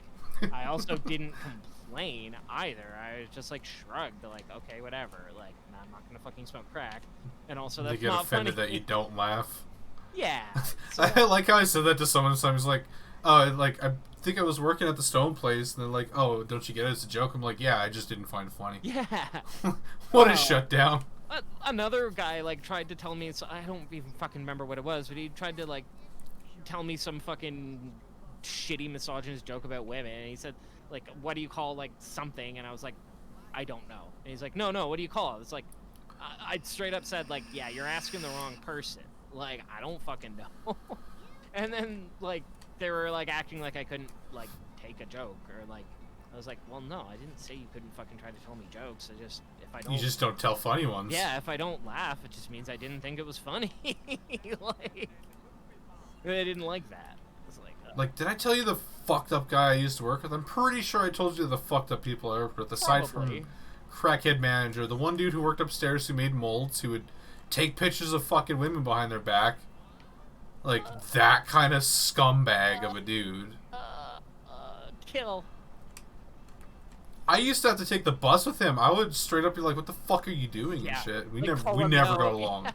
I also didn't complain either. I was just, like, shrugged, like, okay, whatever. Like, I'm not gonna fucking smoke crack. And also, that's not funny. They get offended that you don't laugh. Yeah. So, I like how I said that to someone. So I was like, like, I think I was working at the Stone place, and they're like, oh, don't you get it? It's a joke. I'm like, yeah, I just didn't find it funny. yeah. What a shutdown. Another guy, like, tried to tell me, so I don't even fucking remember what it was, but he tried to, like, tell me some fucking shitty misogynist joke about women, and he said, like, what do you call, like, something? And I was like, I don't know. And he's like, no, what do you call it? It's like, I straight up said, like, yeah, you're asking the wrong person. Like, I don't fucking know. And then, like, they were, like, acting like I couldn't, like, take a joke, or, like, I was like, well, no, I didn't say you couldn't fucking try to tell me jokes. I just, if I don't... You just don't tell funny ones. Yeah, if I don't laugh, it just means I didn't think it was funny. Like, I didn't like that. It's like, like, did I tell you the fucked up guy I used to work with? I'm pretty sure I told you the fucked up people I worked with. Aside Probably. from crackhead manager, the one dude who worked upstairs who made molds, who would take pictures of fucking women behind their back. Like, that kind of scumbag of a dude. Kill. I used to have to take the bus with him. I would straight up be like, "What the fuck are you doing?" Yeah. And shit. We Like, never call we him never out. got along.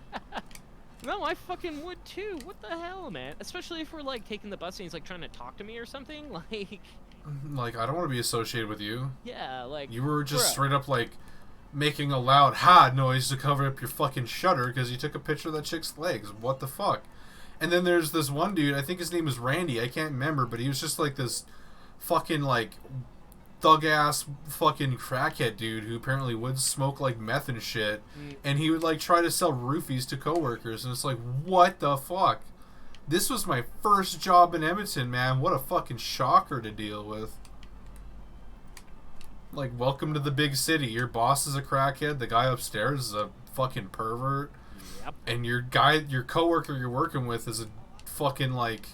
No, I fucking would too. What the hell, man? Especially if we're like taking the bus and he's like trying to talk to me or something. Like, Like, I don't want to be associated with you. yeah, like You were just bruh. straight up like making a loud ha noise to cover up your fucking shutter because you took a picture of that chick's legs. What the fuck? And then there's this one dude, I think his name was Randy, I can't remember, but he was just like this fucking like thug ass fucking crackhead dude who apparently would smoke like meth and shit, and he would like try to sell roofies to coworkers, and it's like, what the fuck? This was my first job in Edmonton, man. What a fucking shocker to deal with. Like, welcome to the big city. Your boss is a crackhead, the guy upstairs is a fucking pervert. Yep. And your coworker you're working with is a fucking like,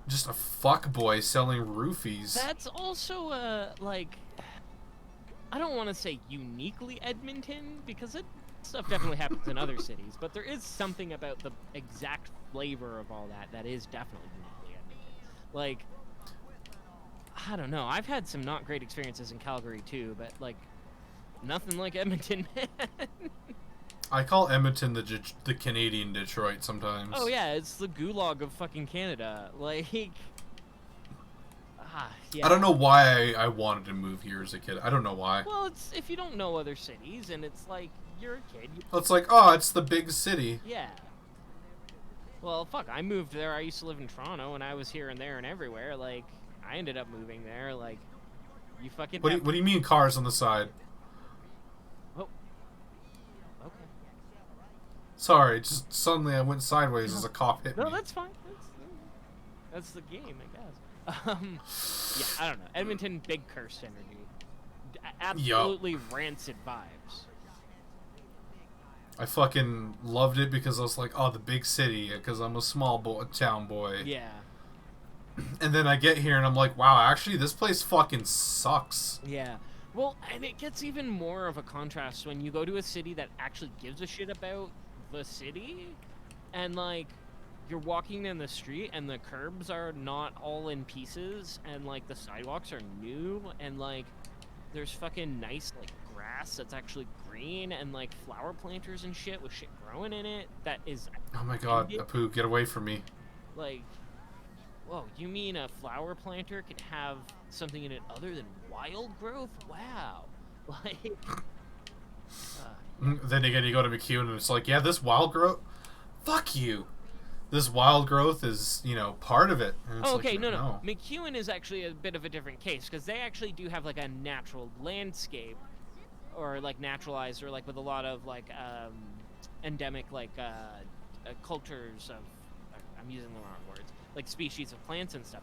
just a fuck boy selling roofies. That's also like, I don't want to say uniquely Edmonton because stuff definitely happens in other cities, but there is something about the exact flavor of all that is definitely uniquely Edmonton. Like, I don't know. I've had some not great experiences in Calgary too, but like, nothing like Edmonton, man. I call Edmonton the Canadian Detroit sometimes. Oh yeah, it's the gulag of fucking Canada. Like, yeah. I don't know why I wanted to move here as a kid. I don't know why. Well, it's if you don't know other cities, and it's like you're a kid. It's like, oh, it's the big city. Yeah. Well, fuck, I moved there. I used to live in Toronto, and I was here and there and everywhere. Like, I ended up moving there. Like, you fucking. What do you mean cars on the side? Oh. Okay. Sorry, just suddenly I went sideways as a cop hit me. No, that's fine. That's the game, I guess. Yeah, I don't know. Edmonton, big cursed energy. Absolutely rancid vibes. I fucking loved it because I was like, oh, the big city, because I'm a small town boy. Yeah. And then I get here and I'm like, wow, actually, this place fucking sucks. Yeah. Well, and it gets even more of a contrast when you go to a city that actually gives a shit about the city, and like you're walking in the street and the curbs are not all in pieces, and like the sidewalks are new, and like there's fucking nice like grass that's actually green, and like flower planters and shit with shit growing in it that is. Oh my god, Apu, get away from me. Like, whoa, you mean a flower planter can have something in it other than wild growth? Wow. Like, then again, you go to McEwen and it's like, yeah, this wild growth, fuck you. This wild growth is, part of it. And it's oh, okay, like, no. McEwen is actually a bit of a different case because they actually do have like a natural landscape, or like naturalized, or like with a lot of like endemic like cultures of, I'm using the wrong words, like species of plants and stuff.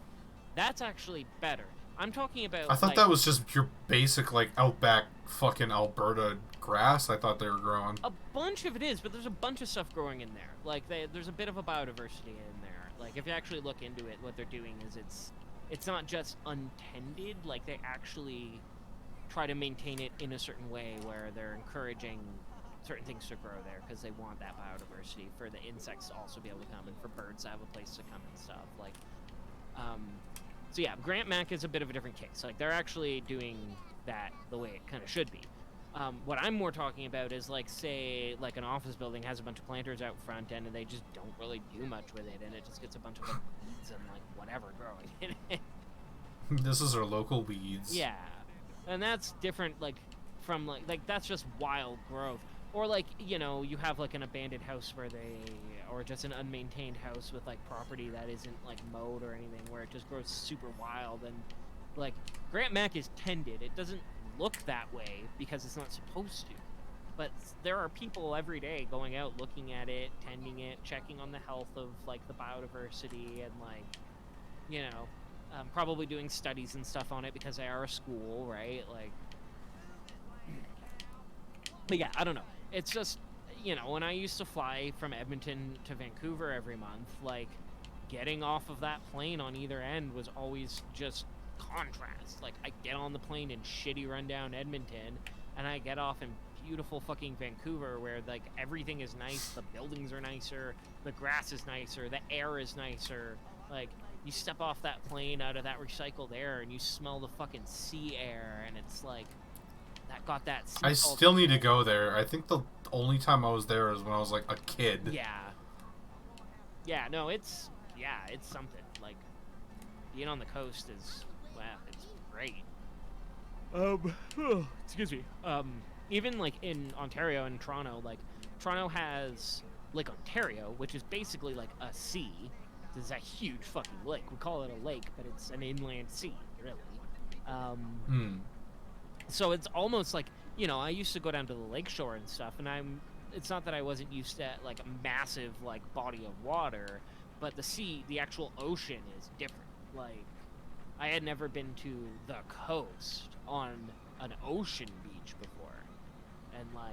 That's actually better. I'm talking about. I thought that was just your basic like outback fucking Alberta grass. I thought they were growing. A bunch of it is, but there's a bunch of stuff growing in there. Like there's a bit of a biodiversity in there. Like if you actually look into it, what they're doing is it's not just untended. Like they actually try to maintain it in a certain way where they're encouraging certain things to grow there because they want that biodiversity for the insects to also be able to come and for birds to have a place to come and stuff. Like, so yeah, Grant Mac is a bit of a different case. Like they're actually doing that the way it kind of should be. What I'm more talking about is like, say, like an office building has a bunch of planters out front and they just don't really do much with it, and it just gets a bunch of like weeds and like whatever growing in it. This is our local weeds. Yeah, and that's different. Like from like that's just wild growth. Or like, you have like an abandoned house or just an unmaintained house with like property that isn't like mowed or anything, where it just grows super wild. And like Grant Mac is tended. It doesn't look that way because it's not supposed to. But there are people every day going out looking at it, tending it, checking on the health of like the biodiversity, and like, probably doing studies and stuff on it because they are a school, right? Like, but yeah, I don't know. It's just, when I used to fly from Edmonton to Vancouver every month, like, getting off of that plane on either end was always just contrast. Like, I get on the plane in shitty rundown Edmonton, and I get off in beautiful fucking Vancouver, where like everything is nice, the buildings are nicer, the grass is nicer, the air is nicer. Like, you step off that plane out of that recycled air and you smell the fucking sea air, and it's like that got that sea I salt still need to smell. go there. I think the only time I was there was when I was like a kid. Yeah, no, it's something. Like, being on the coast is, wow, it's great. Excuse me. Even like in Ontario and Toronto, like Toronto has Lake Ontario, which is basically like a sea. This is a huge fucking lake. We call it a lake, but it's an inland sea, really. So it's almost like, you know, I used to go down to the lakeshore and stuff, and it's not that I wasn't used to like a massive like body of water, but the sea, the actual ocean is different. Like, I had never been to the coast on an ocean beach before. And like,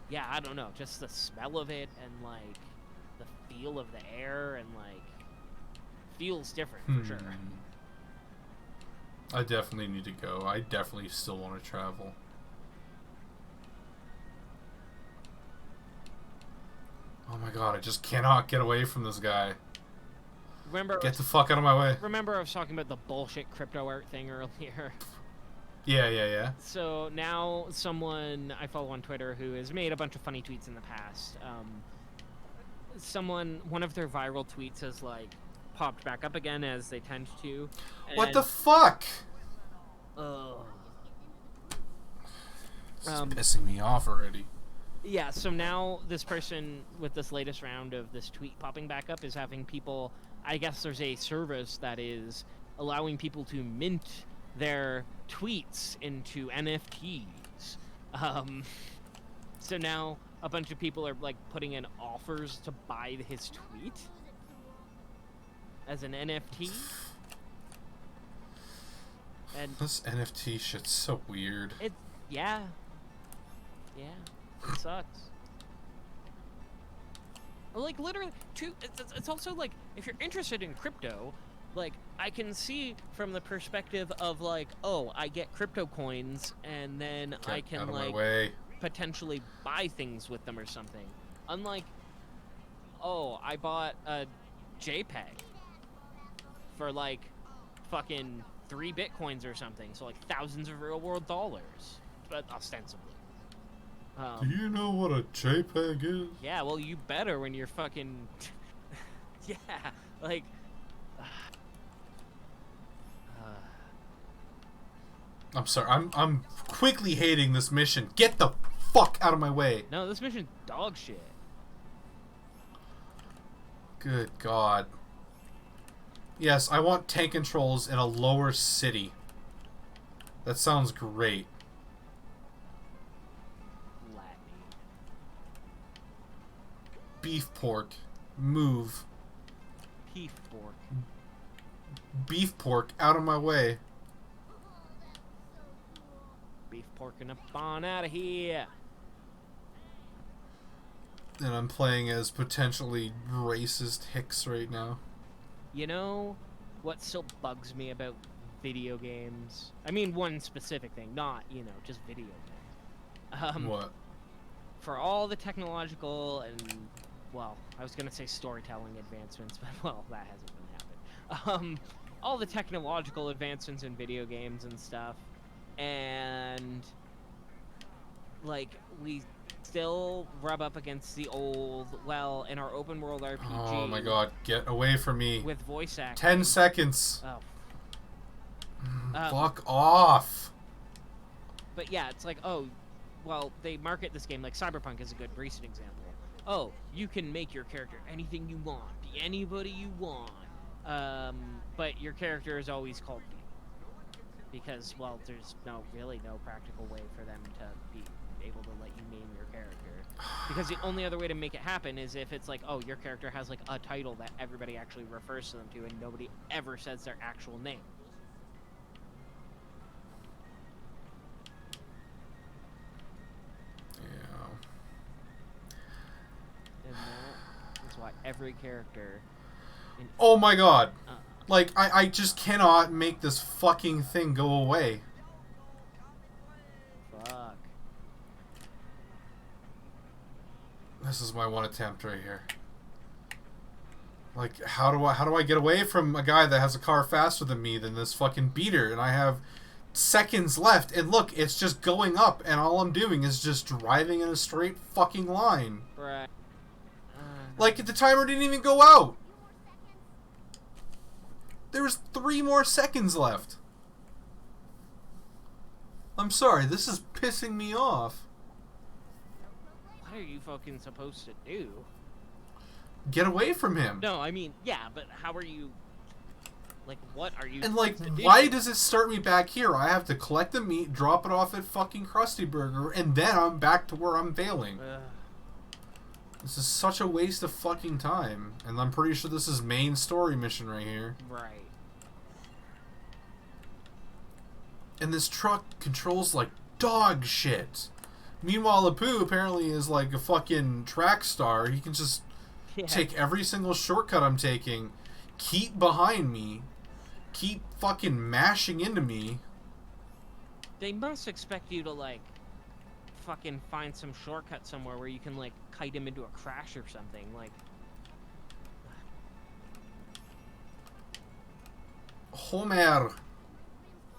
yeah, I don't know, just the smell of it and like the feel of the air and like feels different for sure. I definitely need to go. I definitely still want to travel. Oh my god, I just cannot get away from this guy. Get the fuck out of my way. Remember I was talking about the bullshit crypto art thing earlier? Yeah. So now someone I follow on Twitter who has made a bunch of funny tweets in the past, one of their viral tweets has like popped back up again, as they tend to. What the fuck? This is pissing me off already. Yeah, so now this person with this latest round of this tweet popping back up is having people, I guess there's a service that is allowing people to mint their tweets into NFTs. So now a bunch of people are like putting in offers to buy his tweet as an NFT. And this NFT shit's so weird. Yeah, it sucks. Like, literally, too, it's also like, if you're interested in crypto, like, I can see from the perspective of like, oh, I get crypto coins and then I can like potentially buy things with them or something. Unlike, oh, I bought a JPEG for like fucking 3 Bitcoins or something, so like thousands of real world dollars, but ostensibly. Do you know what a JPEG is? Yeah, well, you better when you're fucking... yeah, like... I'm sorry, I'm quickly hating this mission. Get the fuck out of my way. No, this mission's dog shit. Good God. Yes, I want tank controls in a lower city. That sounds great. Beef pork. Move. Beef pork. Beef pork, out of my way. Beef porking up on out of here. And I'm playing as potentially racist Hicks right now. You know what still bugs me about video games? I mean, one specific thing, not, you know, just video games. What? For all the technological and, well, I was going to say storytelling advancements, but, well, that hasn't been happening. All the technological advancements in video games and stuff, and, like, we still rub up against the old, well, in our open world RPG. Oh my god, get away from me. With voice acting. 10 seconds. Oh. Fuck off. But yeah, it's like, oh, well, they market this game, like Cyberpunk is a good recent example. Oh, you can make your character anything you want, be anybody you want, but your character is always called B. Because, well, there's really no practical way for them to be able to let you name your character. Because the only other way to make it happen is if it's like, oh, your character has like a title that everybody actually refers to them to and nobody ever says their actual name. Yeah. And that is why every character And, Oh my god. uh, Like, I just cannot make this fucking thing go away. fuck. This is my one attempt right here. Like, how do I get away from a guy that has a car faster than me than this fucking beater? And I have seconds left, and look, it's just going up, and all I'm doing is just driving in a straight fucking line. Right. Like, the timer didn't even go out. There was 3 more seconds left. I'm sorry, this is pissing me off. What are you fucking supposed to do? Get away from him. No, I mean, yeah, but how are you... Like, what are you And, like, supposed to do? why does it start me back here? I have to collect the meat, drop it off at fucking Krusty Burger, and then I'm back to where I'm failing. This is such a waste of fucking time. And I'm pretty sure this is main story mission right here. Right. And this truck controls like dog shit. Meanwhile, Apu apparently is like a fucking track star. He can just take every single shortcut I'm taking, keep behind me, keep fucking mashing into me. They must expect you to, like, fucking find some shortcut somewhere where you can, like, kite him into a crash or something. Like, Homer,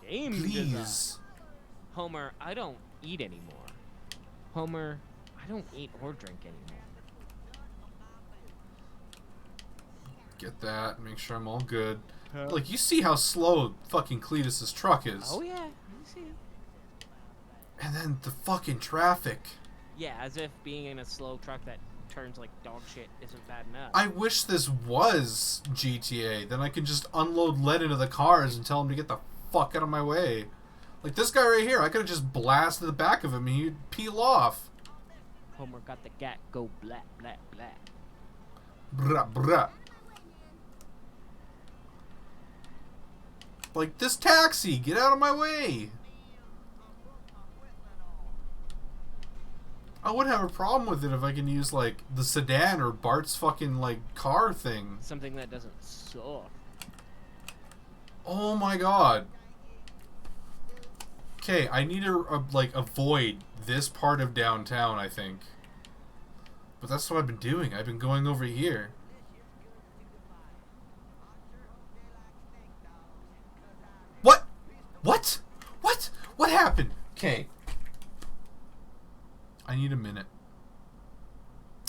game please. design. Homer, I don't eat anymore. Homer, I don't eat or drink anymore. Get that, make sure I'm all good. Like, you see how slow fucking Cletus's truck is. Oh, yeah. You see it. And then the fucking traffic. Yeah, as if being in a slow truck that turns like dog shit isn't bad enough. I wish this was GTA. Then I could just unload lead into the cars and tell them to get the fuck out of my way. Like this guy right here, I could have just blasted the back of him and he'd peel off. Homer got the gat, go blah, blah, blah. Bruh, bruh. Like, this taxi, get out of my way. I wouldn't have a problem with it if I can use, like, the sedan or Bart's fucking, like, car thing. Something that doesn't suck. Oh my god. Okay, I need to, like, avoid this part of downtown, I think. But that's what I've been doing. I've been going over here. What? What? What? What happened? Okay. I need a minute.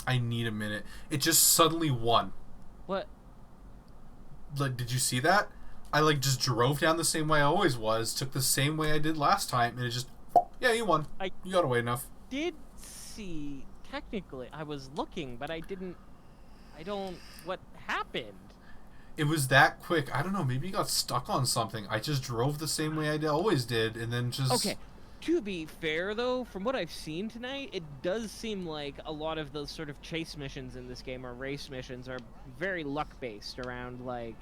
I need a minute. It just suddenly won. What? Like, did you see that? I, like, just drove down the same way I always was, took the same way I did last time, and it just... Yeah, you won. You got away enough. Did see... Technically, I was looking, but I didn't... I don't... What happened? It was that quick. I don't know, maybe you got stuck on something. I just drove the same way I always did, and then just... Okay. To be fair, though, from what I've seen tonight, it does seem like a lot of those sort of chase missions in this game, or race missions, are very luck-based around, like,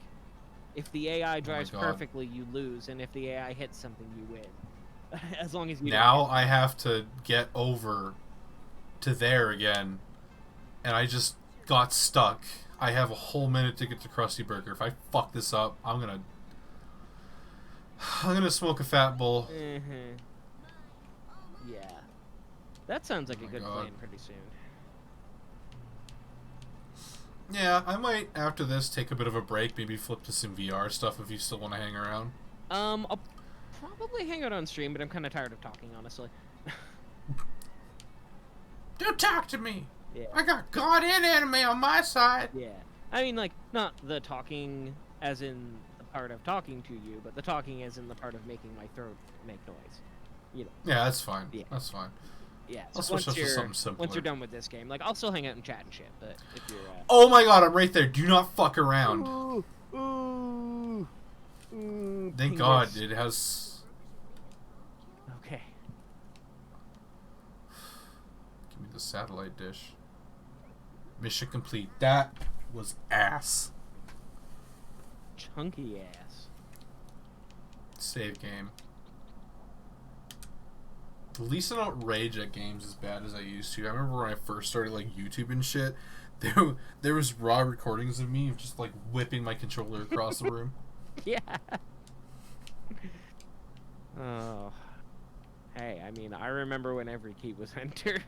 if the AI drives perfectly, you lose, and if the AI hits something, you win. As long as you Now I have to get over to there again, and I just got stuck. I have a whole minute to get to Krusty Burger. If I fuck this up, I'm gonna smoke a fat bowl. Mm-hmm. Yeah. That sounds like a good plan pretty soon. Yeah, I might, after this, take a bit of a break, maybe flip to some VR stuff if you still want to hang around. I'll probably hang out on stream, but I'm kind of tired of talking, honestly. Don't talk to me! Yeah. I got God and anime on my side! Yeah. I mean, like, not the talking as in the part of talking to you, but the talking as in the part of making my throat make noise. You know. Yeah, that's fine. Yeah. That's fine. Yeah, I'll so switch up to something simpler. once you're done with this game, like, I'll still hang out and chat and shit, but if you're, Oh my god, I'm right there. Do not fuck around. Ooh, ooh, ooh, Thank God it has... Okay. Give me the satellite dish. Mission complete. That was ass. Chunky ass. Save game. At least I don't rage at games as bad as I used to. I remember when I first started, like, YouTube and shit, there was raw recordings of me just like whipping my controller across the room. Yeah. Oh. Hey, I mean, I remember when every key was entered.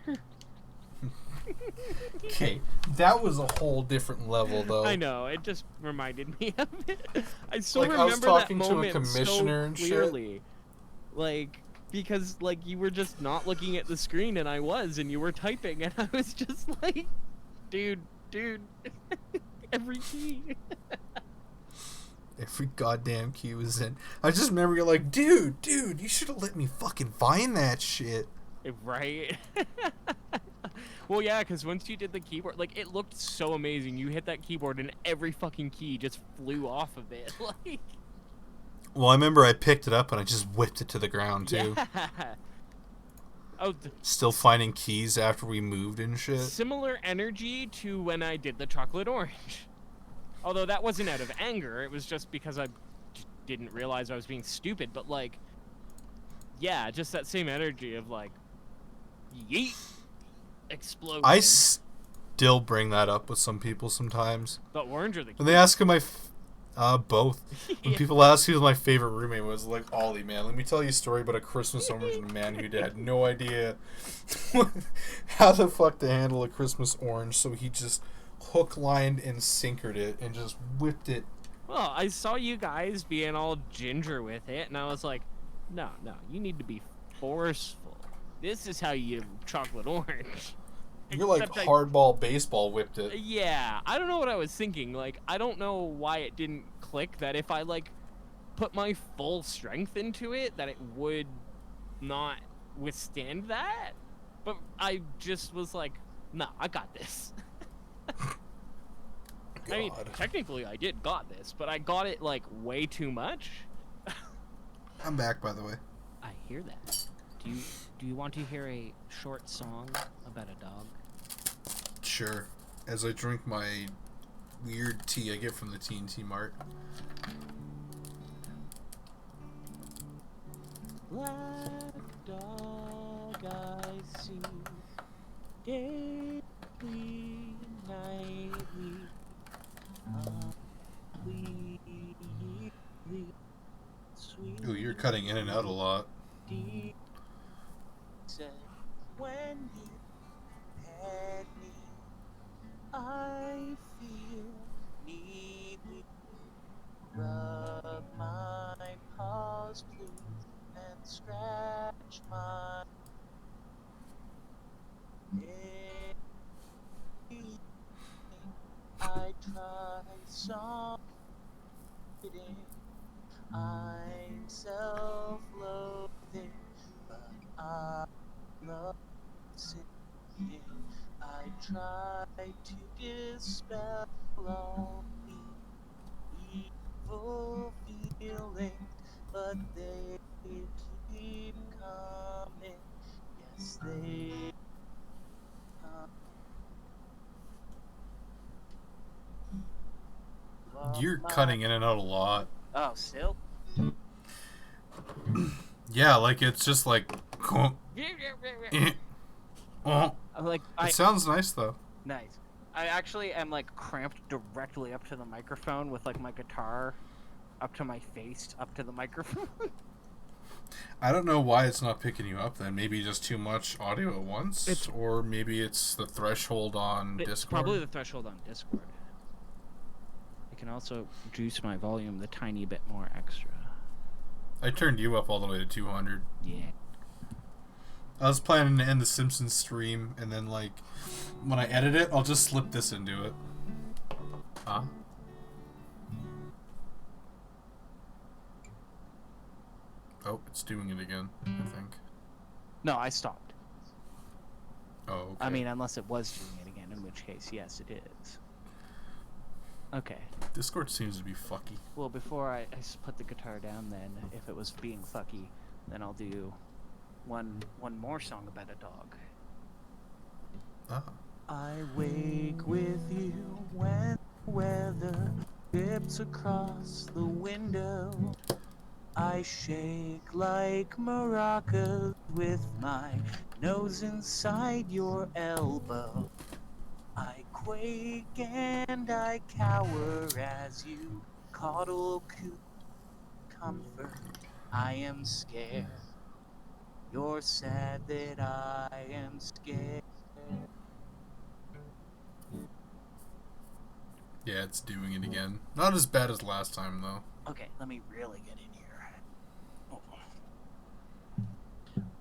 Okay, that was a whole different level, though. I know, it just reminded me of it. I still Like, I remember was talking that to a moment commissioner so and shit. clearly. Like, because, like, you were just not looking at the screen, and I was, and you were typing, and I was just like, dude, every key. Every goddamn key was in. I just remember you're like, dude, you should have let me fucking find that shit. Right? Well, yeah, because once you did the keyboard, like, it looked so amazing. You hit that keyboard, and every fucking key just flew off of it. Like, Well, I remember I picked it up and I just whipped it to the ground, too. yeah. Oh, Still finding keys after we moved and shit. similar energy to when I did the chocolate orange. Although that wasn't out of anger, it was just because I didn't realize I was being stupid. But, like, yeah, just that same energy of, like, yeet, explosion. I still bring that up with some people sometimes. The orange or the When they ask who my... both. When Yeah. people ask who my favorite roommate was, like, Ollie, man, let me tell you a story about a Christmas orange and a man who had no idea how the fuck to handle a Christmas orange, so he just hook, lined, and sinkered it and just whipped it. Well, I saw you guys being all ginger with it, and I was like, no, you need to be forceful. This is how you chocolate orange. You're like Except hardball baseball whipped it. Yeah, I don't know what I was thinking. Like, I don't know why it didn't click that if I, like, put my full strength into it, that it would not withstand that. But I just was like, no, I got this. I mean, technically I got this, but I got it, like, way too much. I'm back, by the way. I hear that. Do you want to hear a short song about a dog? Sure. As I drink my weird tea I get from the TNT Mart. Black dog I see daily, nightly, weekly, sweet. Ooh, you're cutting in and out a lot. Said when you had me, I feel neatly. Rub my paws, please, and scratch my evening. I try something. I'm self-loathing, but I love singing. I try to dispel all the evil feelings, but they keep coming. Yes, they come. You're cutting in and out a lot. Oh, still? Yeah, like it's just like... Like, It sounds nice, though. Nice. I actually am like cramped directly up to the microphone with like my guitar up to my face, up to the microphone. I don't know why it's not picking you up then. Maybe just too much audio at once? Or maybe it's the threshold on It's Discord? probably the threshold on Discord. I can also juice my volume the tiny bit more extra. I turned you up all the way to 200. Yeah. I was planning to end the Simpsons stream, and then, like, when I edit it, I'll just slip this into it. Huh? Oh, it's doing it again, I think. No, I stopped. Oh, okay. I mean, unless it was doing it again, in which case, yes, it is. Okay. Discord seems to be fucky. Well, before I put the guitar down, then, if it was being fucky, then I'll do one more song about a dog. Ah. I wake with you when weather dips across the window. I shake like maracas with my nose inside your elbow. I quake and I cower as you coddle comfort. I am scared. You're sad that I am scared. Yeah, it's doing it again. Not as bad as last time, though. Okay, let me really get in here. Hold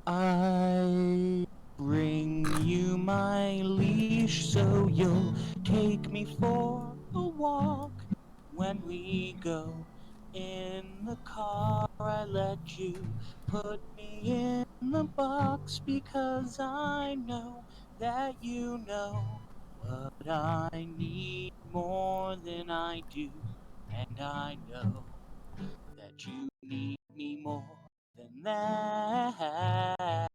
on. I bring you my leash so you'll take me for a walk. When we go in the car, I let you put me in the box because I know that you know what I need more than I do. And I know that you need me more than that.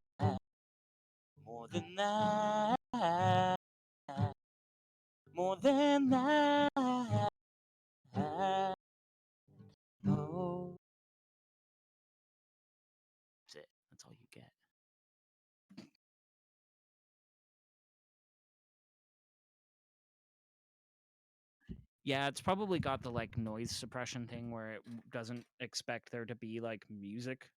More than that. More than that. Oh. That's it. That's all you get. Yeah, it's probably got the like noise suppression thing where it doesn't expect there to be like music